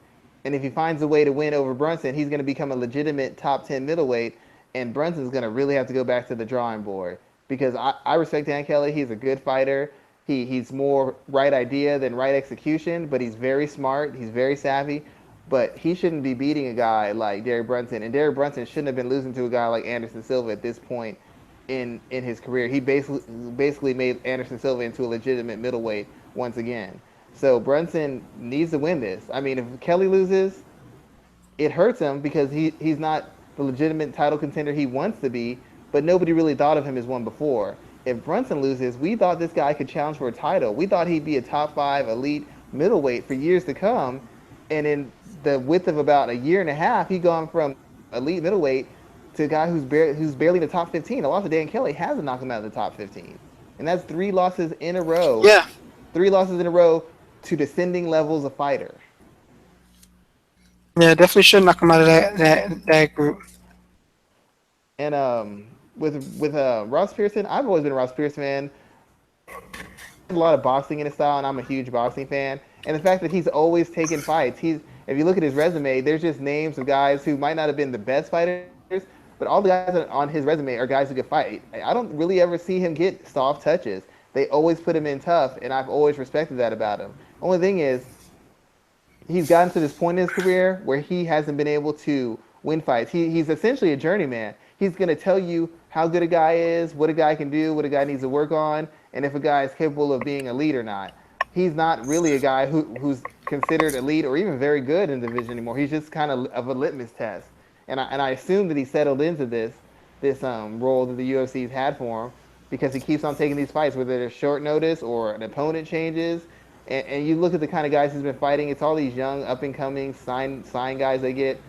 And if he finds a way to win over Brunson, he's going to become a legitimate top 10 middleweight, and Brunson's going to really have to go back to the drawing board. Because I respect Dan Kelly. He's a good fighter. He's more right idea than right execution, but he's very smart. He's very savvy. But he shouldn't be beating a guy like Derek Brunson, and Derek Brunson shouldn't have been losing to a guy like Anderson Silva at this point in his career. He basically made Anderson Silva into a legitimate middleweight once again. So Brunson needs to win this. I mean, if Kelly loses, it hurts him because he's not the legitimate title contender he wants to be, but nobody really thought of him as one before. If Brunson loses, we thought this guy could challenge for a title. We thought he'd be a top 5 elite middleweight for years to come, and in the width of about a year and a half, he's gone from elite middleweight to a guy who's barely in the top 15. A loss of Dan Kelly hasn't knocked him out of the top 15, and that's 3 losses in a row. Yeah, 3 losses in a row to descending levels of fighter. yeah, definitely should knock him out of that group. And with Ross Pearson, I've always been a Ross Pearson fan. A lot of boxing in his style, and I'm a huge boxing fan. And the fact that he's always taken fights, if you look at his resume, there's just names of guys who might not have been the best fighters, but all the guys on his resume are guys who could fight. I don't really ever see him get soft touches. They always put him in tough, and I've always respected that about him. Only thing is, he's gotten to this point in his career where he hasn't been able to win fights. He's essentially a journeyman. He's going to tell you how good a guy is, what a guy can do, what a guy needs to work on, and if a guy is capable of being elite or not. He's not really a guy who's considered elite or even very good in the division anymore. He's just kind of a litmus test. And I assume that he settled into this role that the UFC's had for him because he keeps on taking these fights, whether they're short notice or an opponent changes. And you look at the kind of guys he's been fighting, it's all these young, up-and-coming, sign guys they get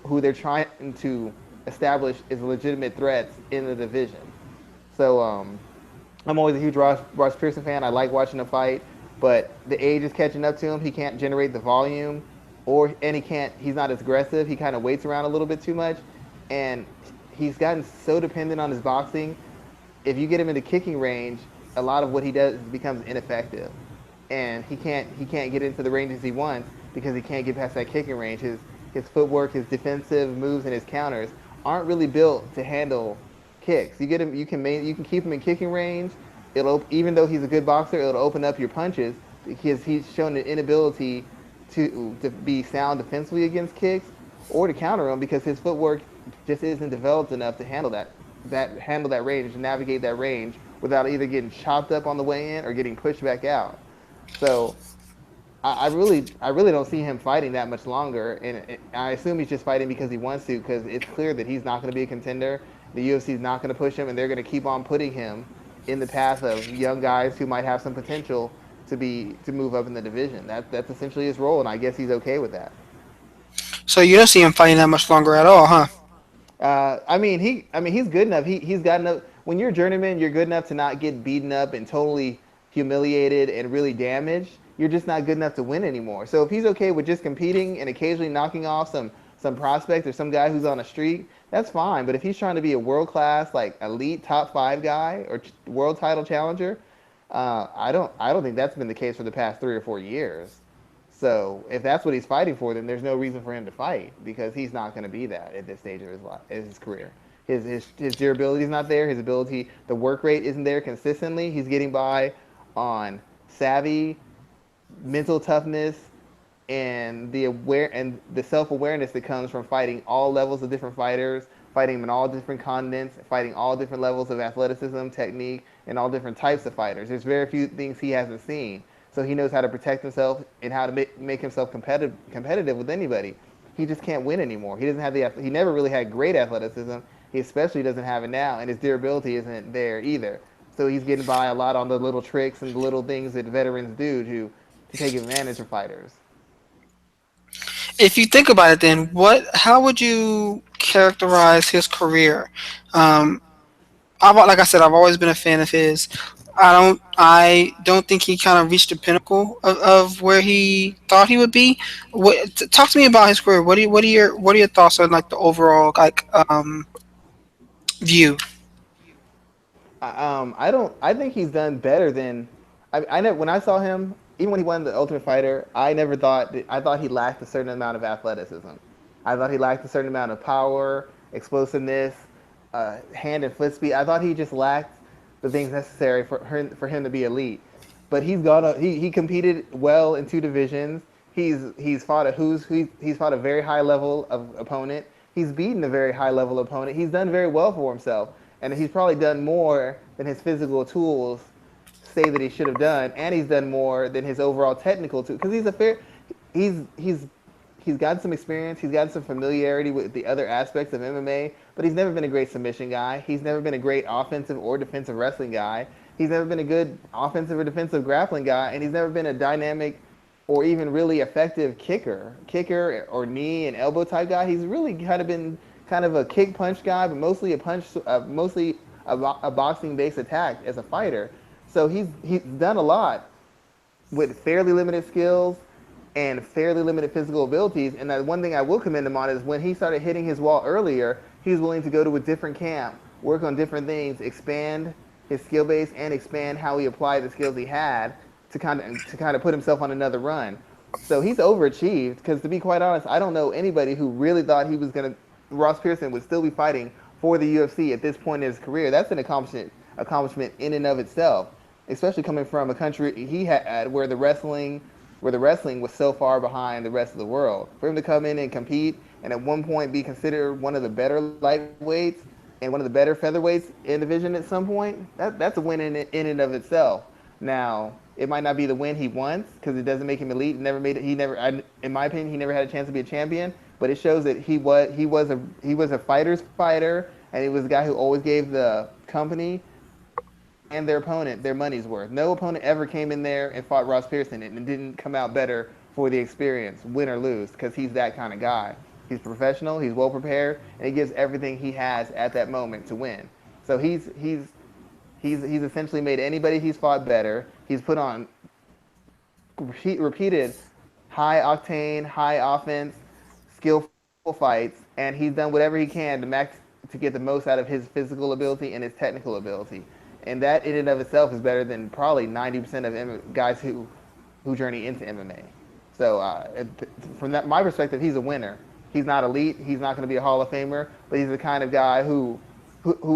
who they're trying to establish as legitimate threats in the division. So I'm always a huge Ross Pearson fan. I like watching him fight, but the age is catching up to him. He can't generate the volume, and he's not as aggressive. He kind of waits around a little bit too much, and he's gotten so dependent on his boxing. If you get him into kicking range, a lot of what he does becomes ineffective, and he can't get into the ranges he wants because he can't get past that kicking range. His footwork, his defensive moves, and his counters aren't really built to handle kicks. You get him, you can keep him in kicking range. Even though he's a good boxer, it'll open up your punches because he's shown an inability to be sound defensively against kicks or to counter them because his footwork just isn't developed enough to handle that range, to navigate that range without either getting chopped up on the way in or getting pushed back out. So I really don't see him fighting that much longer, and I assume he's just fighting because he wants to, because it's clear that he's not going to be a contender. The UFC is not going to push him, and they're going to keep on putting him in the path of young guys who might have some potential to move up in the division. That's essentially his role, and I guess he's okay with that. So you don't see him fighting that much longer at all, huh? He's good enough. He's got enough. When you're a journeyman, you're good enough to not get beaten up and totally humiliated and really damaged. You're just not good enough to win anymore. So if he's okay with just competing and occasionally knocking off some prospect or some guy who's on a streak, that's fine. But if he's trying to be a world class, like elite top 5 guy or world title challenger, I don't think that's been the case for the past 3 or 4 years. So if that's what he's fighting for, then there's no reason for him to fight because he's not going to be that at this stage of his career. His durability is not there. The work rate isn't there consistently. He's getting by on savvy, mental toughness, and the self-awareness that comes from fighting all levels of different fighters, fighting in all different continents, fighting all different levels of athleticism, technique, and all different types of fighters. There's very few things he hasn't seen. So he knows how to protect himself and how to make himself competitive with anybody. He just can't win anymore. He doesn't have the he never really had great athleticism. He especially doesn't have it now, and his durability isn't there either. So he's getting by a lot on the little tricks and the little things that veterans do to take advantage of fighters. If you think about it, then how would you characterize his career? Um, like I said, I've always been a fan of his. I don't think he kind of reached the pinnacle of where he thought he would be. Talk to me about his career. What are your thoughts on like the overall view? I don't. I think he's done better than. I never, when I saw him, even when he won the Ultimate Fighter, I never thought. I thought he lacked a certain amount of athleticism. I thought he lacked a certain amount of power, explosiveness, hand and foot speed. I thought he just lacked the things necessary for him to be elite. But he competed well in two divisions. He's fought he's fought a very high level of opponent. He's beaten a very high level opponent. He's done very well for himself, and he's probably done more than his physical tools say that he should have done, and he's done more than his overall technical tools. Because he's he's gotten some experience. He's gotten some familiarity with the other aspects of MMA, but he's never been a great submission guy. He's never been a great offensive or defensive wrestling guy. He's never been a good offensive or defensive grappling guy, and he's never been a dynamic or even really effective kicker or knee and elbow type guy. He's really kind of been kind of a kick punch guy, but mostly a boxing based attack as a fighter. So he's done a lot with fairly limited skills and fairly limited physical abilities. And the one thing I will commend him on is when he started hitting his wall earlier, he was willing to go to a different camp, work on different things, expand his skill base, and expand how he applied the skills he had to kind of put himself on another run. So he's overachieved. Because to be quite honest, I don't know anybody who really thought he was gonna Ross Pearson would still be fighting for the UFC at this point in his career. That's an accomplishment in and of itself, especially coming from a country he had where the wrestling was so far behind the rest of the world. For him to come in and compete and at one point be considered one of the better lightweights and one of the better featherweights in the division at some point, that's a win in and of itself. Now, it might not be the win he wants because it doesn't make him elite. In my opinion, he never had a chance to be a champion. But it shows that he was a fighter's fighter, and he was a guy who always gave the company and their opponent their money's worth. No opponent ever came in there and fought Ross Pearson and didn't come out better for the experience, win or lose, because he's that kind of guy. He's professional, he's well prepared, and he gives everything he has at that moment to win. So he's essentially made anybody he's fought better. He's put on repeated high octane, high offense, skillful fights, and he's done whatever he can to get the most out of his physical ability and his technical ability. And that in and of itself is better than probably 90% of guys who journey into MMA. So from my perspective, he's a winner. He's not elite. He's not going to be a Hall of Famer, but he's the kind of guy who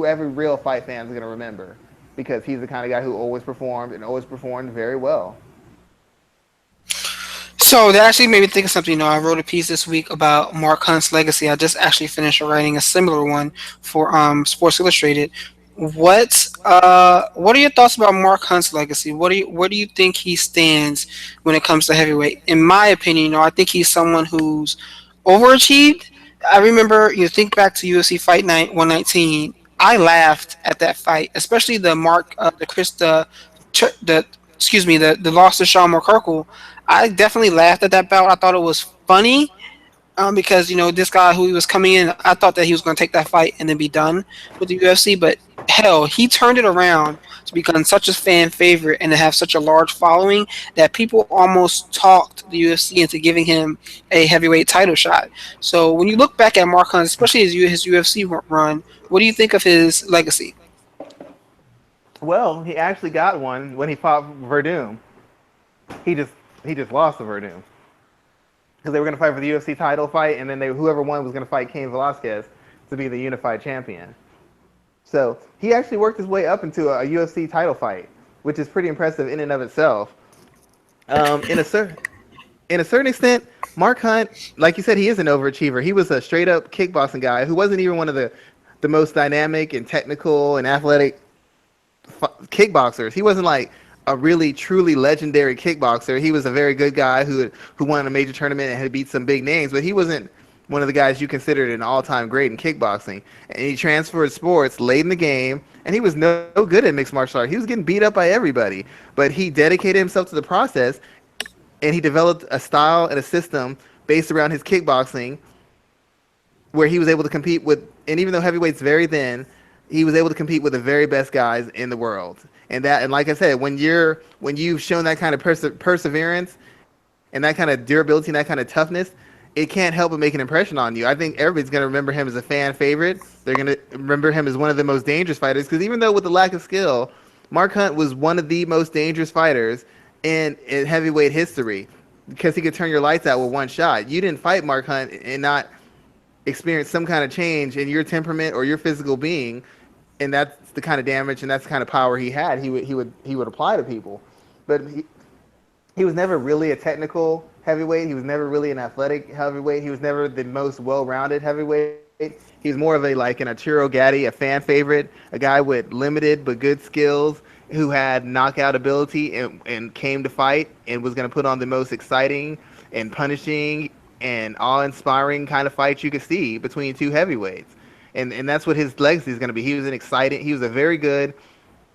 every real fight fan is going to remember because he's the kind of guy who always performed and always performed very well. So that actually made me think of something. I wrote a piece this week about Mark Hunt's legacy. I just actually finished writing a similar one for Sports Illustrated. What are your thoughts about Mark Hunt's legacy? Where do you think he stands when it comes to heavyweight? In my opinion, I think he's someone who's overachieved. I remember, think back to UFC Fight Night 119. I laughed at that fight, especially the loss to Sean McCorkle. I definitely laughed at that bout. I thought it was funny because this guy who he was coming in, I thought that he was going to take that fight and then be done with the UFC. But hell, he turned it around to become such a fan favorite and to have such a large following that people almost talked the UFC into giving him a heavyweight title shot. So when you look back at Mark Hunt, especially his UFC run, what do you think of his legacy? Well, he actually got one when he fought Verdum. He just lost to Verdum because they were going to fight for the UFC title fight, and then whoever won was going to fight Cain Velasquez to be the unified champion. So he actually worked his way up into a UFC title fight, which is pretty impressive in and of itself. in a certain extent, Mark Hunt, like you said, he is an overachiever. He was a straight up kickboxing guy who wasn't even one of the most dynamic and technical and athletic kickboxers. He wasn't like a really truly legendary kickboxer. He was a very good guy who won a major tournament and had beat some big names, but he wasn't one of the guys you considered an all-time great in kickboxing. And he transferred sports late in the game, and he was no good at mixed martial arts. He was getting beat up by everybody, but he dedicated himself to the process, and he developed a style and a system based around his kickboxing where he was able to compete with, and even though heavyweight's very thin, he was able to compete with the very best guys in the world. And like I said, when you've shown that kind of perseverance and that kind of durability and that kind of toughness, it can't help but make an impression on you. I think everybody's going to remember him as a fan favorite. They're going to remember him as one of the most dangerous fighters because even though with the lack of skill, Mark Hunt was one of the most dangerous fighters in heavyweight history because he could turn your lights out with one shot. You didn't fight Mark Hunt and not experience some kind of change in your temperament or your physical being, and that's the kind of damage and that's the kind of power he had. He would apply to people, but he was never really a technical heavyweight. He was never really an athletic heavyweight. He was never the most well-rounded heavyweight. He was more of an Arturo Gatti, a fan favorite, a guy with limited but good skills who had knockout ability and came to fight and was going to put on the most exciting and punishing and awe-inspiring kind of fight you could see between two heavyweights. And that's what his legacy is going to be. He was a very good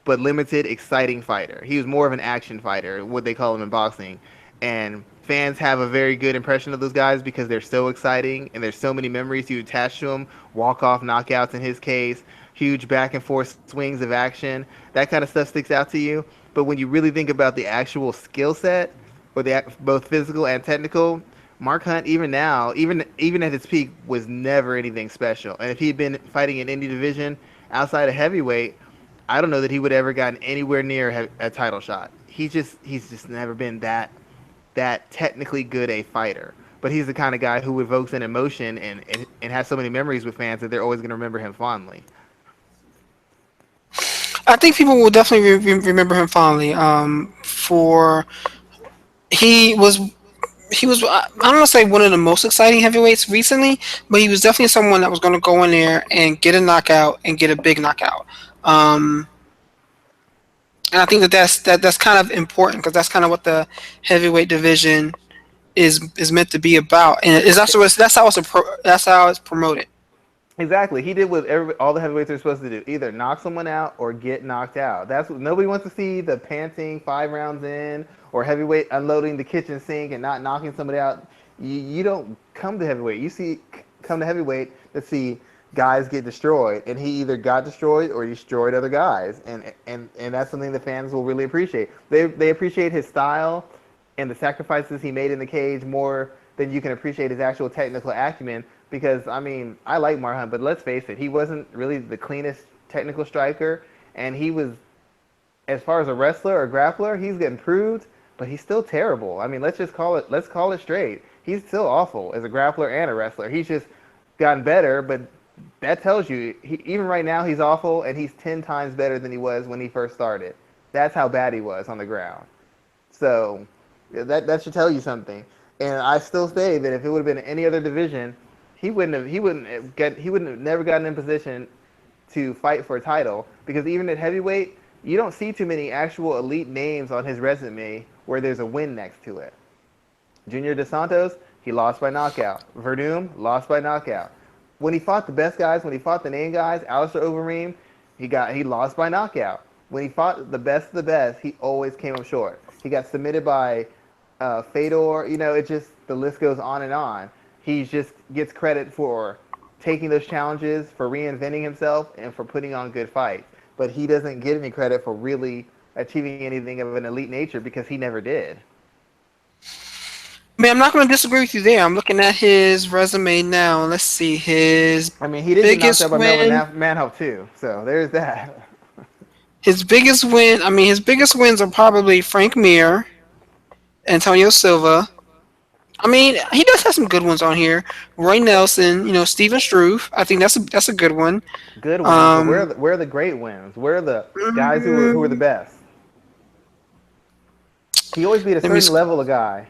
but limited, exciting fighter. He was more of an action fighter, what they call him in boxing. And fans have a very good impression of those guys because they're so exciting and there's so many memories you attach to them. Walk-off knockouts in his case, huge back and forth swings of action. That kind of stuff sticks out to you. But when you really think about the actual skill set, or both physical and technical, Mark Hunt, even now, even at his peak, was never anything special. And if he'd been fighting in any division outside of heavyweight, I don't know that he would ever gotten anywhere near a title shot. He's just never been that technically good a fighter. But he's the kind of guy who evokes an emotion and has so many memories with fans that they're always going to remember him fondly. I think people will definitely remember him fondly. For he was I don't want to say one of the most exciting heavyweights recently, but he was definitely someone that was going to go in there and get a knockout and get a big knockout. Um, and I think that's kind of important because that's kind of what the heavyweight division is meant to be about, and is also that's how it's promoted. Exactly. He did what all the heavyweights are supposed to do: either knock someone out or get knocked out. That's what nobody wants to see. The panting 5 rounds in, or heavyweight unloading the kitchen sink and not knocking somebody out. You don't come to heavyweight. Come to heavyweight to see guys get destroyed, and he either got destroyed or destroyed other guys, and that's something the fans will really appreciate. They appreciate his style and the sacrifices he made in the cage more than you can appreciate his actual technical acumen. Because, I mean, I like Mark Hunt, but let's face it, he wasn't really the cleanest technical striker, and he was, as far as a wrestler or grappler, he's improved, but he's still terrible. I mean, let's call it straight. He's still awful as a grappler and a wrestler. He's just gotten better, but that tells you, even right now, he's awful, and he's 10 times better than he was when he first started. That's how bad he was on the ground. So, that should tell you something. And I still say that if it would have been any other division, he wouldn't have never gotten in position to fight for a title, because even at heavyweight, you don't see too many actual elite names on his resume where there's a win next to it. Junior Dos Santos, he lost by knockout. Verdum lost by knockout. When he fought the best guys, when he fought the name guys, Alistair Overeem, he lost by knockout. When he fought the best of the best, he always came up short. He got submitted by Fedor. The list goes on and on. He just gets credit for taking those challenges, for reinventing himself, and for putting on good fights. But he doesn't get any credit for really achieving anything of an elite nature because he never did. I mean, I'm not going to disagree with you there. I'm looking at his resume now. Let's see his. I mean, he did get knocked out by Melvin Manhoef too, so there's that. His biggest win. I mean, his biggest wins are probably Frank Mir, Antonio Silva. I mean, he does have some good ones on here. Roy Nelson, Steven Struve. I think that's a good one. Good ones. Where are the great wins? Where are the guys who are the best? He always beat a certain level of guy.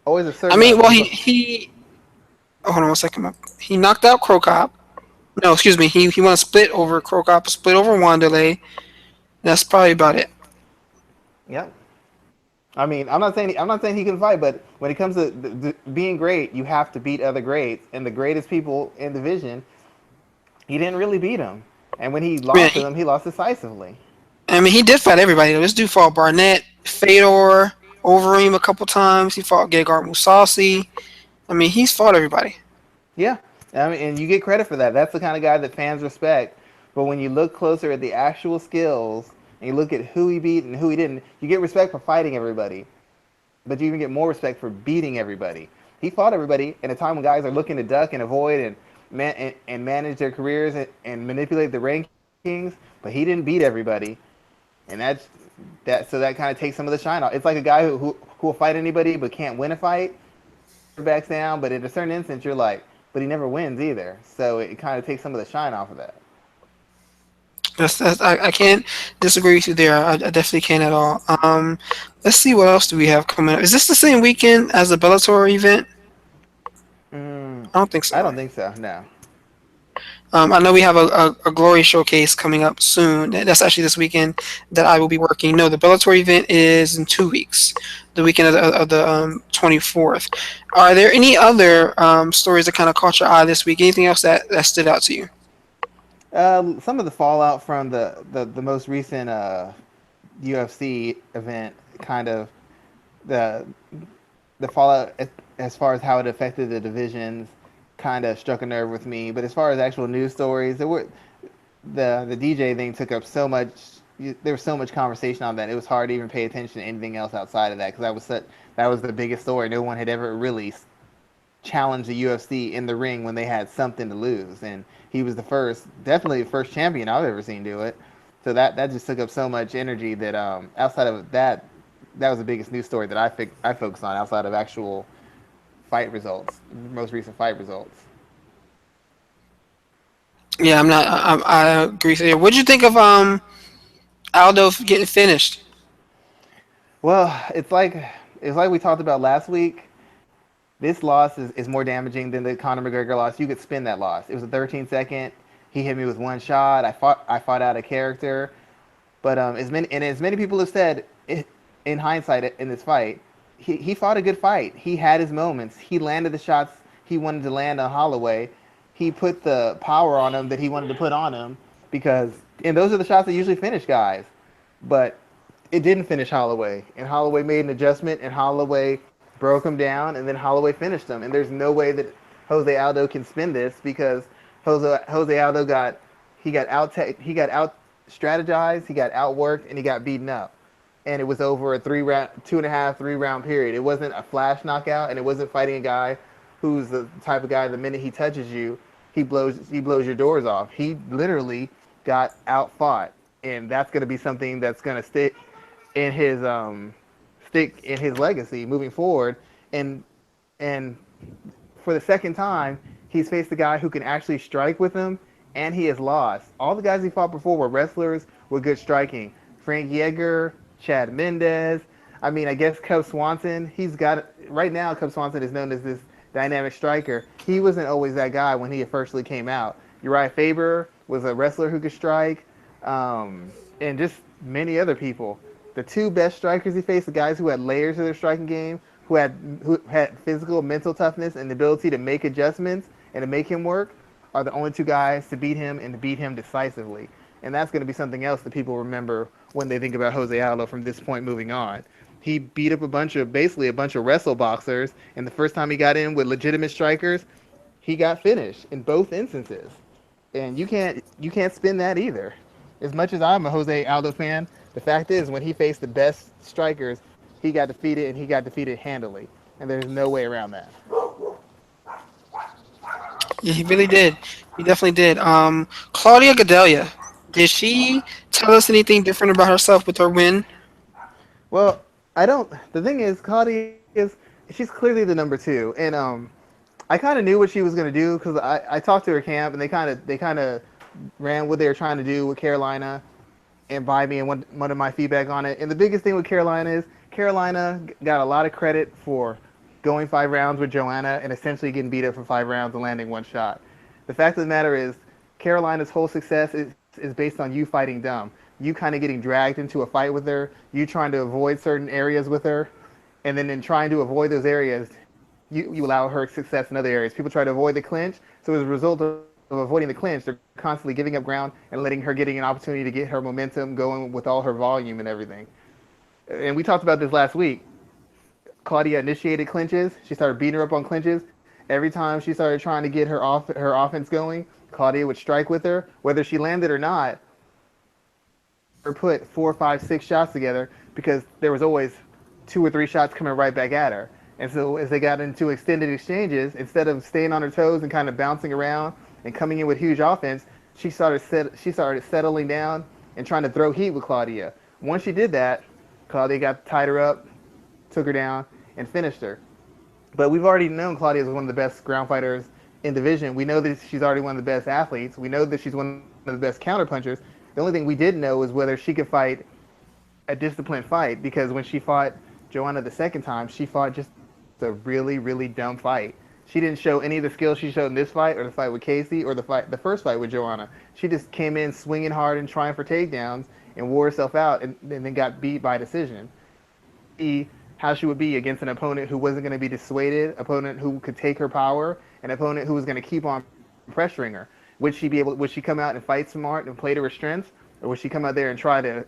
Always a I certain mean, amount. well, he oh, hold on one second. He knocked out Crow Cop. No, excuse me. He won a split over Crow Cop, a split over Wanderlei. That's probably about it. Yep. I mean, I'm not saying he can fight, but when it comes to being great, you have to beat other greats, and the greatest people in the division, he didn't really beat them. And when he Man, lost to them, he lost decisively. I mean, he did fight everybody. This dude fought Barnett, Fedor, Overeem a couple times. He fought Gegard Mousasi. I mean, he's fought everybody. Yeah, I mean, and you get credit for that. That's the kind of guy that fans respect. But when you look closer at the actual skills and you look at who he beat and who he didn't, you get respect for fighting everybody. But you even get more respect for beating everybody. He fought everybody in a time when guys are looking to duck and avoid and manage their careers and manipulate the rankings. But he didn't beat everybody, and so that kind of takes some of the shine off. It's like a guy who will fight anybody but can't win a fight, backs down. But in a certain instance, you're like, but he never wins either. So it kind of takes some of the shine off of that. I can't disagree with you there. I definitely can't at all. Let's see what else do we have coming up. Is this the same weekend as the Bellator event? Mm, I don't think I so. don't think so. No. I know we have a Glory showcase coming up soon. That's actually this weekend that I will be working. No, the Bellator event is in 2 weeks, the weekend of the 24th. Are there any other stories that kind of caught your eye this week? Anything else that stood out to you? Some of the fallout from the most recent UFC event, kind of the the fallout as far as how it affected the divisions, kind of struck a nerve with me. But as far as actual news stories, there were the DJ thing took up so much. There was so much conversation on that. It was hard to even pay attention to anything else outside of that because that was the biggest story. No one had ever really challenged the UFC in the ring when they had something to lose, and he was the first, definitely the first champion I've ever seen do it. So that just took up so much energy that outside of that, that was the biggest news story that I focused on outside of actual fight results, most recent fight results. Yeah, I'm not. I agree with you. What did you think of Aldo getting finished? Well, it's like we talked about last week. This loss is more damaging than the Conor McGregor loss. You could spin that loss. It was a 13 second. He hit me with one shot. I fought out of character. But as many people have said, in hindsight, in this fight, he fought a good fight. He had his moments. He landed the shots he wanted to land on Holloway. He put the power on him that he wanted to put on him because, and those are the shots that usually finish guys. But it didn't finish Holloway, and Holloway made an adjustment, and Holloway broke him down, and then Holloway finished him. And there's no way that Jose Aldo can spin this because Jose Aldo he got out strategized, he got outworked, and he got beaten up. And it was over a 2.5, 3 round period. It wasn't a flash knockout, and it wasn't fighting a guy who's the type of guy the minute he touches you, he blows your doors off. He literally got outfought, and that's going to be something that's going to in his stick in his legacy moving forward. And for the second time, he's faced a guy who can actually strike with him, and he has lost. All the guys he fought before were wrestlers with good striking. Frank Yeager, Chad Mendez. I mean, I guess Cub Swanson. He's got right now. Cub Swanson is known as this dynamic striker. He wasn't always that guy when he firstly came out. Uriah Faber was a wrestler who could strike, and just many other people. The two best strikers he faced, the guys who had layers to their striking game, who had physical, mental toughness, and the ability to make adjustments and to make him work, are the only two guys to beat him and to beat him decisively. And that's going to be something else that people remember when they think about Jose Aldo from this point moving on. He beat up basically a bunch of wrestle boxers, and the first time he got in with legitimate strikers, he got finished in both instances. And you can't spin that either. As much as I'm a Jose Aldo fan, the fact is when he faced the best strikers, he got defeated, and he got defeated handily. And there's no way around that. Yeah, he really did. He definitely did. Claudia Gadelia, did she tell us anything different about herself with her win? Well, I don't. The thing is, Claudia she's clearly the number two, and I kind of knew what she was gonna do because I talked to her camp, and they kind of ran what they were trying to do with Carolina, and by me and one of my feedback on it. And the biggest thing with Carolina is Carolina got a lot of credit for going 5 rounds with Joanna and essentially getting beat up for 5 rounds and landing one shot. The fact of the matter is, Carolina's whole success is based on you fighting dumb. You kind of getting dragged into a fight with her, you trying to avoid certain areas with her, and then in trying to avoid those areas, you allow her success in other areas. People try to avoid the clinch, so as a result of avoiding the clinch, they're constantly giving up ground and letting her getting an opportunity to get her momentum going with all her volume and everything. And we talked about this last week. Claudia initiated clinches. She started beating her up on clinches. Every time she started trying to get her offense going, Claudia would strike with her. Whether she landed or not, or put 4, 5, 6 shots together because there was always 2 or 3 shots coming right back at her. And so as they got into extended exchanges, instead of staying on her toes and kind of bouncing around and coming in with huge offense, she started settling down and trying to throw heat with Claudia. Once she did that, Claudia got tied her up, took her down, and finished her. But we've already known Claudia is one of the best ground fighters in division. We know that she's already one of the best athletes. We know that she's one of the best counter punchers. The only thing we didn't know was whether she could fight a disciplined fight, because when she fought Joanna the second time, she fought just a really, really dumb fight. She didn't show any of the skills she showed in this fight, or the fight with Casey, or the first fight with Joanna. She just came in swinging hard and trying for takedowns and wore herself out, and then got beat by decision. How she would be against an opponent who wasn't going to be dissuaded, opponent who could take her power, an opponent who was going to keep on pressuring her. Would she come out and fight smart and play to her strengths, or would she come out there and try to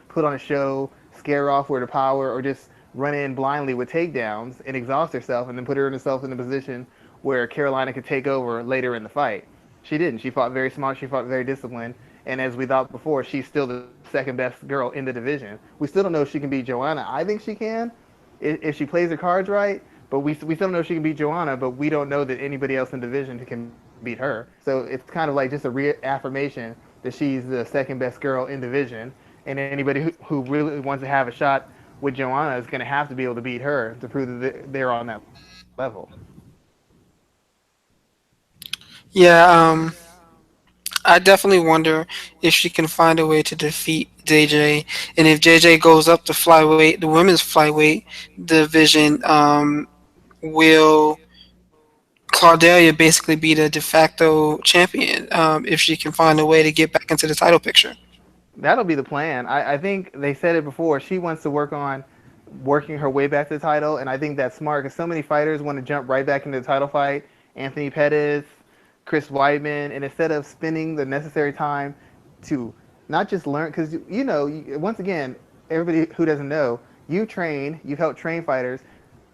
put on a show, scare off with her power, or just run in blindly with takedowns and exhaust herself and then put herself in a position where Carolina could take over later in the fight? She didn't. She fought very smart. She fought very disciplined. And as we thought before, she's still the second best girl in the division. We still don't know if she can beat Joanna. I think she can if she plays her cards right. But we still don't know if she can beat Joanna, but we don't know that anybody else in the division can beat her. So it's kind of like just a reaffirmation that she's the second best girl in division. And anybody who really wants to have a shot with Joanna is going to have to be able to beat her to prove that they're on that level. Yeah, I definitely wonder if she can find a way to defeat JJ, and if JJ goes up to flyweight, the women's flyweight division, will Claudelia basically be the de facto champion if she can find a way to get back into the title picture? That'll be the plan. I think they said it before. She wants to work on working her way back to the title, and I think that's smart because so many fighters want to jump right back into the title fight. Anthony Pettis, Chris Weidman, and instead of spending the necessary time to not just learn, because once again, everybody who doesn't know, you've helped train fighters.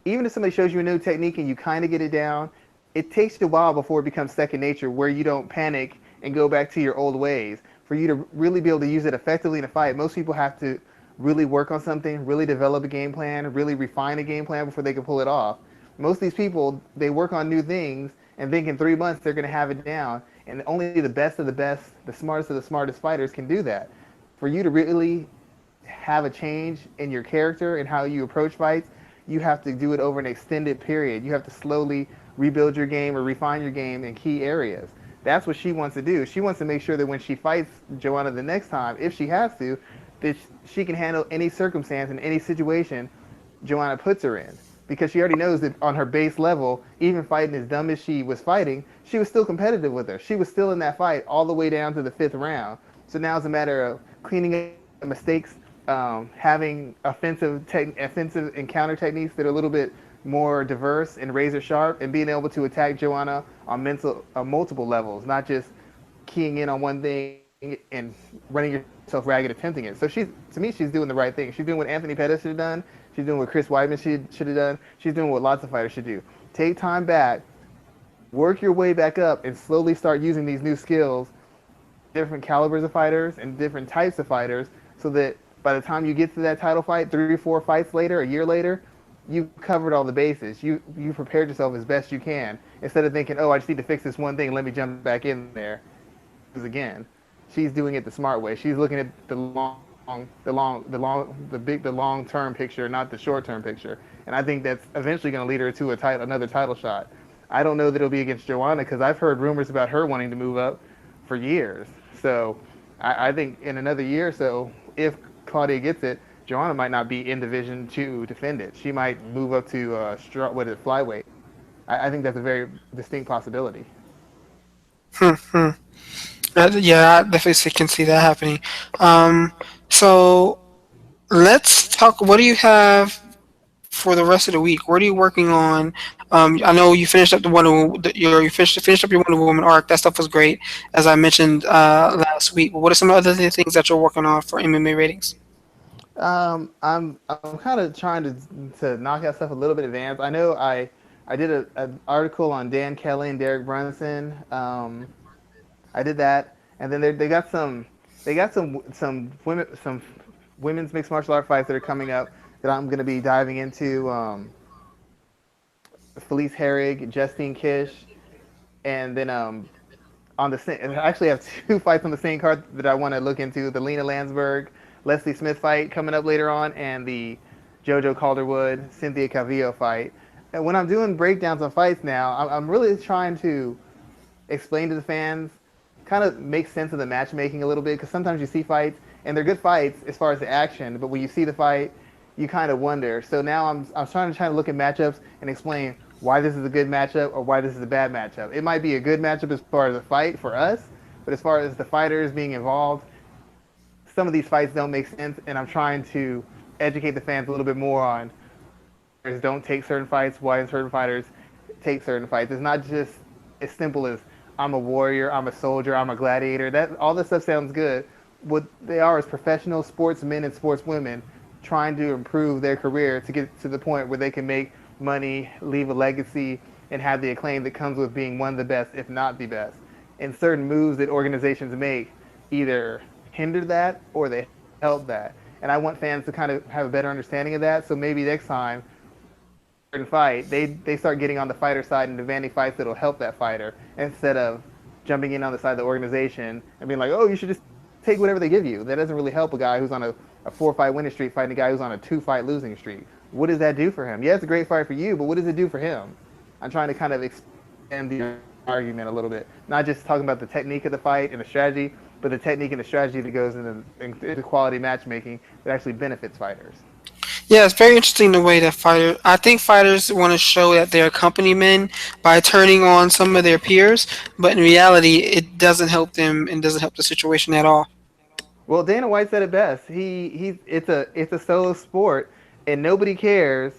Even if somebody shows you a new technique and you kind of get it down, it takes you a while before it becomes second nature, where you don't panic and go back to your old ways. For you to really be able to use it effectively in a fight, most people have to really work on something, really develop a game plan, really refine a game plan before they can pull it off. Most of these people, they work on new things and think in 3 months they're going to have it down. And only the best of the best, the smartest of the smartest fighters can do that. For you to really have a change in your character and how you approach fights, you have to do it over an extended period. You have to slowly rebuild your game or refine your game in key areas. That's what she wants to do. She wants to make sure that when she fights Joanna the next time, if she has to, that she can handle any circumstance and any situation Joanna puts her in. Because she already knows that on her base level, even fighting as dumb as she was fighting, she was still competitive with her. She was still in that fight all the way down to the 5th round. So now it's a matter of cleaning up mistakes, having offensive and counter techniques that are a little bit more diverse and razor sharp, and being able to attack Joanna on multiple levels, not just keying in on one thing and running yourself ragged attempting it. So to me, she's doing the right thing. She's doing what Anthony Pettis should have done. She's doing what Chris Weidman should have done. She's doing what lots of fighters should do. Take time back, work your way back up, and slowly start using these new skills, different calibers of fighters and different types of fighters, so that by the time you get to that title fight, 3 or 4 fights later, a year later, you've covered all the bases. You prepared yourself as best you can, instead of thinking, oh, I just need to fix this one thing, let me jump back in there. Because again, she's doing it the smart way. She's looking at the long-term picture, not the short-term picture. And I think that's eventually going to lead her to another title shot. I don't know that it'll be against Joanna, because I've heard rumors about her wanting to move up for years. So I think in another year or so, if Claudia gets it, Joanna might not be in Division to defend it. She might move up to flyweight. I think that's a very distinct possibility. Hmm. Yeah, I definitely can see that happening. Um, so let's talk. What do you have for the rest of the week? What are you working on? I know you finished up the you finished up your Wonder Woman arc. That stuff was great, as I mentioned last week. But what are some other things that you're working on for MMA ratings? I'm kind of trying to knock out stuff a little bit advanced. I know I did an article on Dan Kelly and Derek Brunson. I did that, and then they got some women's mixed martial art fights that are coming up that I'm going to be diving into. Felice Herrig, Justine Kish, and then on the same, and I actually have two fights on the same card that I want to look into: the Lena Landsberg, Leslie Smith fight coming up later on, and the JoJo Calderwood, Cynthia Calvillo fight. And when I'm doing breakdowns on fights now, I'm really trying to explain to the fans, kind of make sense of the matchmaking a little bit, because sometimes you see fights and they're good fights as far as the action, but when you see the fight, you kind of wonder. So now I'm trying to look at matchups and explain why this is a good matchup or why this is a bad matchup. It might be a good matchup as far as the fight for us, but as far as the fighters being involved, some of these fights don't make sense, and I'm trying to educate the fans a little bit more on don't take certain fights, why certain fighters take certain fights. It's not just as simple as I'm a warrior, I'm a soldier, I'm a gladiator. That all this stuff sounds good. What they are is professional sportsmen and sportswomen trying to improve their career to get to the point where they can make money, leave a legacy, and have the acclaim that comes with being one of the best, if not the best. And certain moves that organizations make either hinder that or they help that. And I want fans to kind of have a better understanding of that. So maybe next time fight, they start getting on the fighter side and demanding fights that'll help that fighter instead of jumping in on the side of the organization and being like, oh, you should just take whatever they give you. That doesn't really help a guy who's on a 4-fight winning streak fighting a guy who's on a 2-fight losing streak. What does that do for him? Yeah, it's a great fight for you, but what does it do for him? I'm trying to kind of expand the argument a little bit, not just talking about the technique of the fight and the strategy, but the technique and the strategy that goes into quality matchmaking that actually benefits fighters. Yeah, it's very interesting the way that I think fighters want to show that they're company men by turning on some of their peers, but in reality, it doesn't help them and doesn't help the situation at all. Well, Dana White said it best. It's a solo sport, and nobody cares.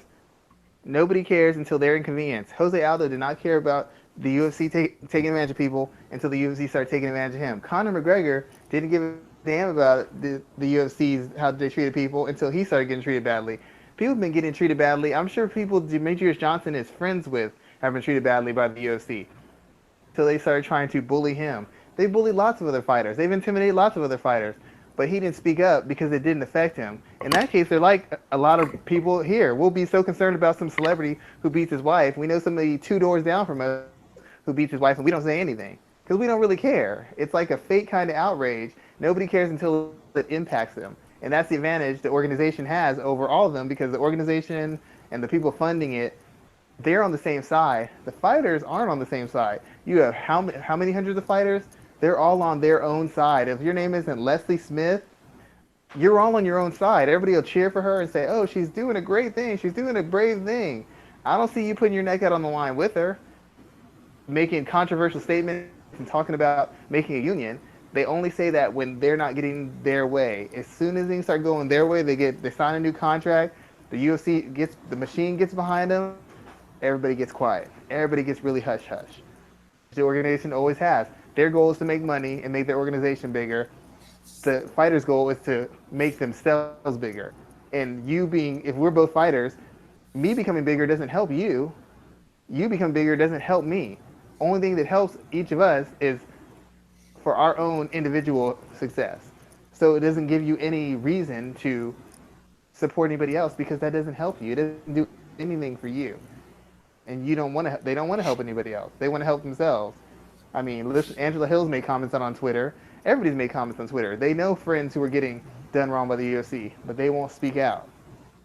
Nobody cares until they're inconvenienced. Jose Aldo did not care about the UFC taking advantage of people until the UFC started taking advantage of him. Conor McGregor didn't give a damn about the UFC's how they treated people until he started getting treated badly. People have been getting treated badly. I'm sure people Demetrious Johnson is friends with have been treated badly by the UFC until they started trying to bully him. They bullied lots of other fighters. They've intimidated lots of other fighters. But he didn't speak up because it didn't affect him. In that case, they're like a lot of people here. We'll be so concerned about some celebrity who beats his wife. We know somebody 2 doors down from us who beats his wife, and we don't say anything because we don't really care. It's like a fake kind of outrage. Nobody cares until it impacts them. And that's the advantage the organization has over all of them because the organization and the people funding it, they're on the same side. The fighters aren't on the same side. You have how many hundreds of fighters? They're all on their own side. If your name isn't Leslie Smith, you're all on your own side. Everybody will cheer for her and say, oh, she's doing a great thing. She's doing a brave thing. I don't see you putting your neck out on the line with her, making controversial statements and talking about making a union. They only say that when they're not getting their way. As soon as things start going their way, they sign a new contract. The machine gets behind them. Everybody gets quiet. Everybody gets really hush hush. The organization always has. Their goal is to make money and make their organization bigger. The fighter's goal is to make themselves bigger. And if we're both fighters, me becoming bigger doesn't help you. You become bigger doesn't help me. Only thing that helps each of us is for our own individual success. So it doesn't give you any reason to support anybody else because that doesn't help you. It doesn't do anything for you. And they don't want to help anybody else. They want to help themselves. I mean, listen, Angela Hill's made comments on Twitter. Everybody's made comments on Twitter. They know friends who are getting done wrong by the UFC, but they won't speak out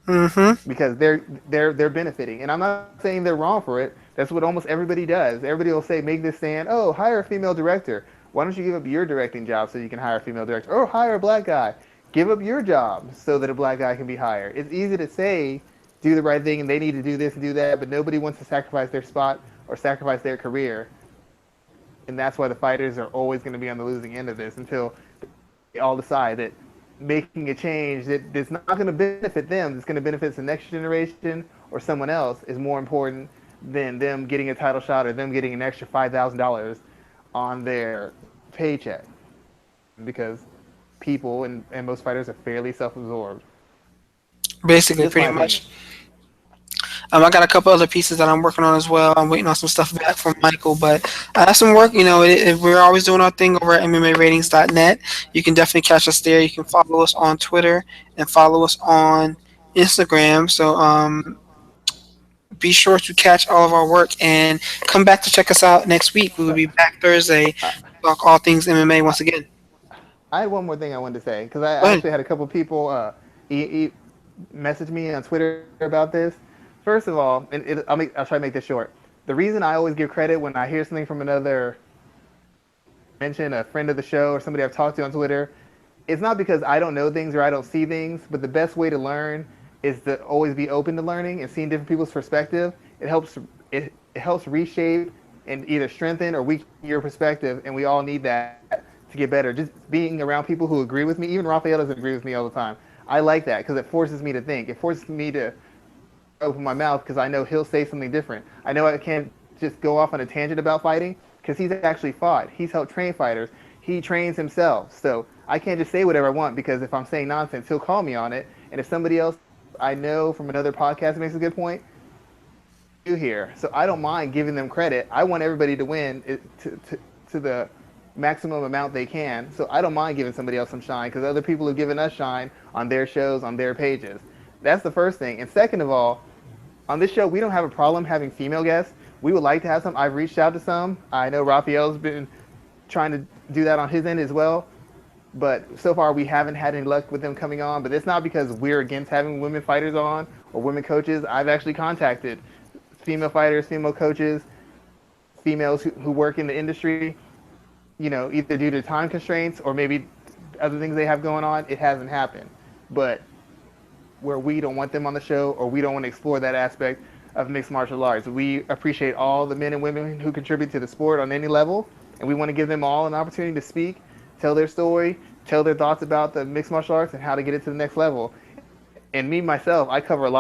Mm-hmm. because they're benefiting. And I'm not saying they're wrong for it. That's what almost everybody does. Everybody will say, make this stand. Oh, hire a female director. Why don't you give up your directing job so you can hire a female director? Or hire a black guy. Give up your job so that a black guy can be hired. It's easy to say, do the right thing and they need to do this and do that, but nobody wants to sacrifice their spot or sacrifice their career. And that's why the fighters are always going to be on the losing end of this until they all decide that making a change that's not going to benefit them, that's going to benefit the next generation or someone else, is more important than them getting a title shot or them getting an extra $5,000 on their paycheck. Because people and most fighters are fairly self-absorbed. Basically, Just my pretty opinion. much. I got a couple other pieces that I'm working on as well. I'm waiting on some stuff back from Michael, but I have some work. We're always doing our thing over at MMARatings.net. You can definitely catch us there. You can follow us on Twitter and follow us on Instagram. So be sure to catch all of our work and come back to check us out next week. We will So, be back Thursday to uh, talk all things MMA once again. I had one more thing I wanted to say because I Go ahead. actually had a couple people message me on Twitter about this. First of all, and I'll try to make this short. The reason I always give credit when I hear something from another mention a friend of the show or somebody I've talked to on Twitter, it's not because I don't know things or I don't see things, but the best way to learn is to always be open to learning and seeing different people's perspective. It helps reshape and either strengthen or weaken your perspective, and we all need that to get better. Just being around people who agree with me, even Raphael doesn't agree with me all the time. I like that because it forces me to think. It forces me to open my mouth because I know he'll say something different. I know I can't just go off on a tangent about fighting because he's actually fought. He's helped train fighters. He trains himself. So I can't just say whatever I want because if I'm saying nonsense, he'll call me on it. And if somebody else I know from another podcast makes a good point, you here. So I don't mind giving them credit. I want everybody to win to the maximum amount they can. So I don't mind giving somebody else some shine because other people have given us shine on their shows, on their pages. That's the first thing. And second of all, on this show, we don't have a problem having female guests. We would like to have some. I've reached out to some. I know Raphael's been trying to do that on his end as well. But so far, we haven't had any luck with them coming on. But it's not because we're against having women fighters on or women coaches. I've actually contacted female fighters, female coaches, females who work in the industry, either due to time constraints or maybe other things they have going on. It hasn't happened. But where we don't want them on the show or we don't want to explore that aspect of mixed martial arts. We appreciate all the men and women who contribute to the sport on any level, and we want to give them all an opportunity to speak, tell their story, tell their thoughts about the mixed martial arts and how to get it to the next level. And me myself, I break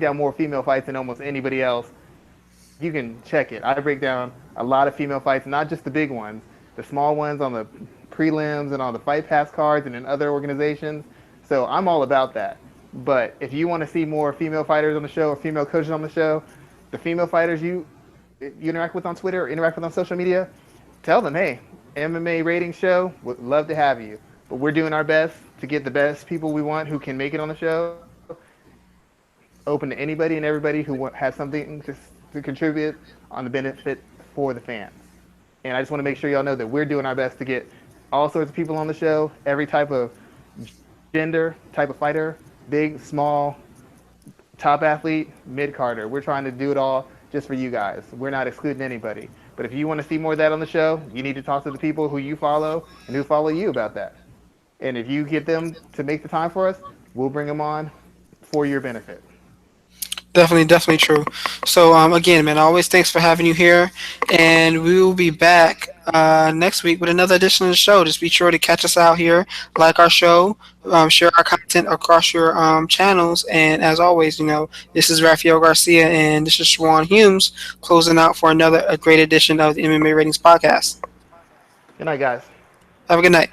down more female fights than almost anybody else. You can check it. I break down a lot of female fights, not just the big ones, the small ones on the prelims and on the fight pass cards and in other organizations. So I'm all about that. But if you want to see more female fighters on the show or female coaches on the show, the female fighters you interact with on Twitter or interact with on social media, tell them, hey, MMA Ratings Show, would love to have you. But we're doing our best to get the best people we want who can make it on the show, open to anybody and everybody who has something to contribute on the benefit for the fans. And I just want to make sure y'all know that we're doing our best to get all sorts of people on the show, every type of gender, type of fighter, big, small, top athlete, mid-carder. We're trying to do it all just for you guys. We're not excluding anybody. But if you want to see more of that on the show, you need to talk to the people who you follow and who follow you about that. And if you get them to make the time for us, we'll bring them on for your benefit. Definitely, definitely true. So, again, man, always thanks for having you here, and we will be back next week with another edition of the show. Just be sure to catch us out here, like our show, share our content across your channels, and as always, this is Raphael Garcia, and this is Schwan Humes closing out for a great edition of the MMA Ratings Podcast. Good night, guys. Have a good night.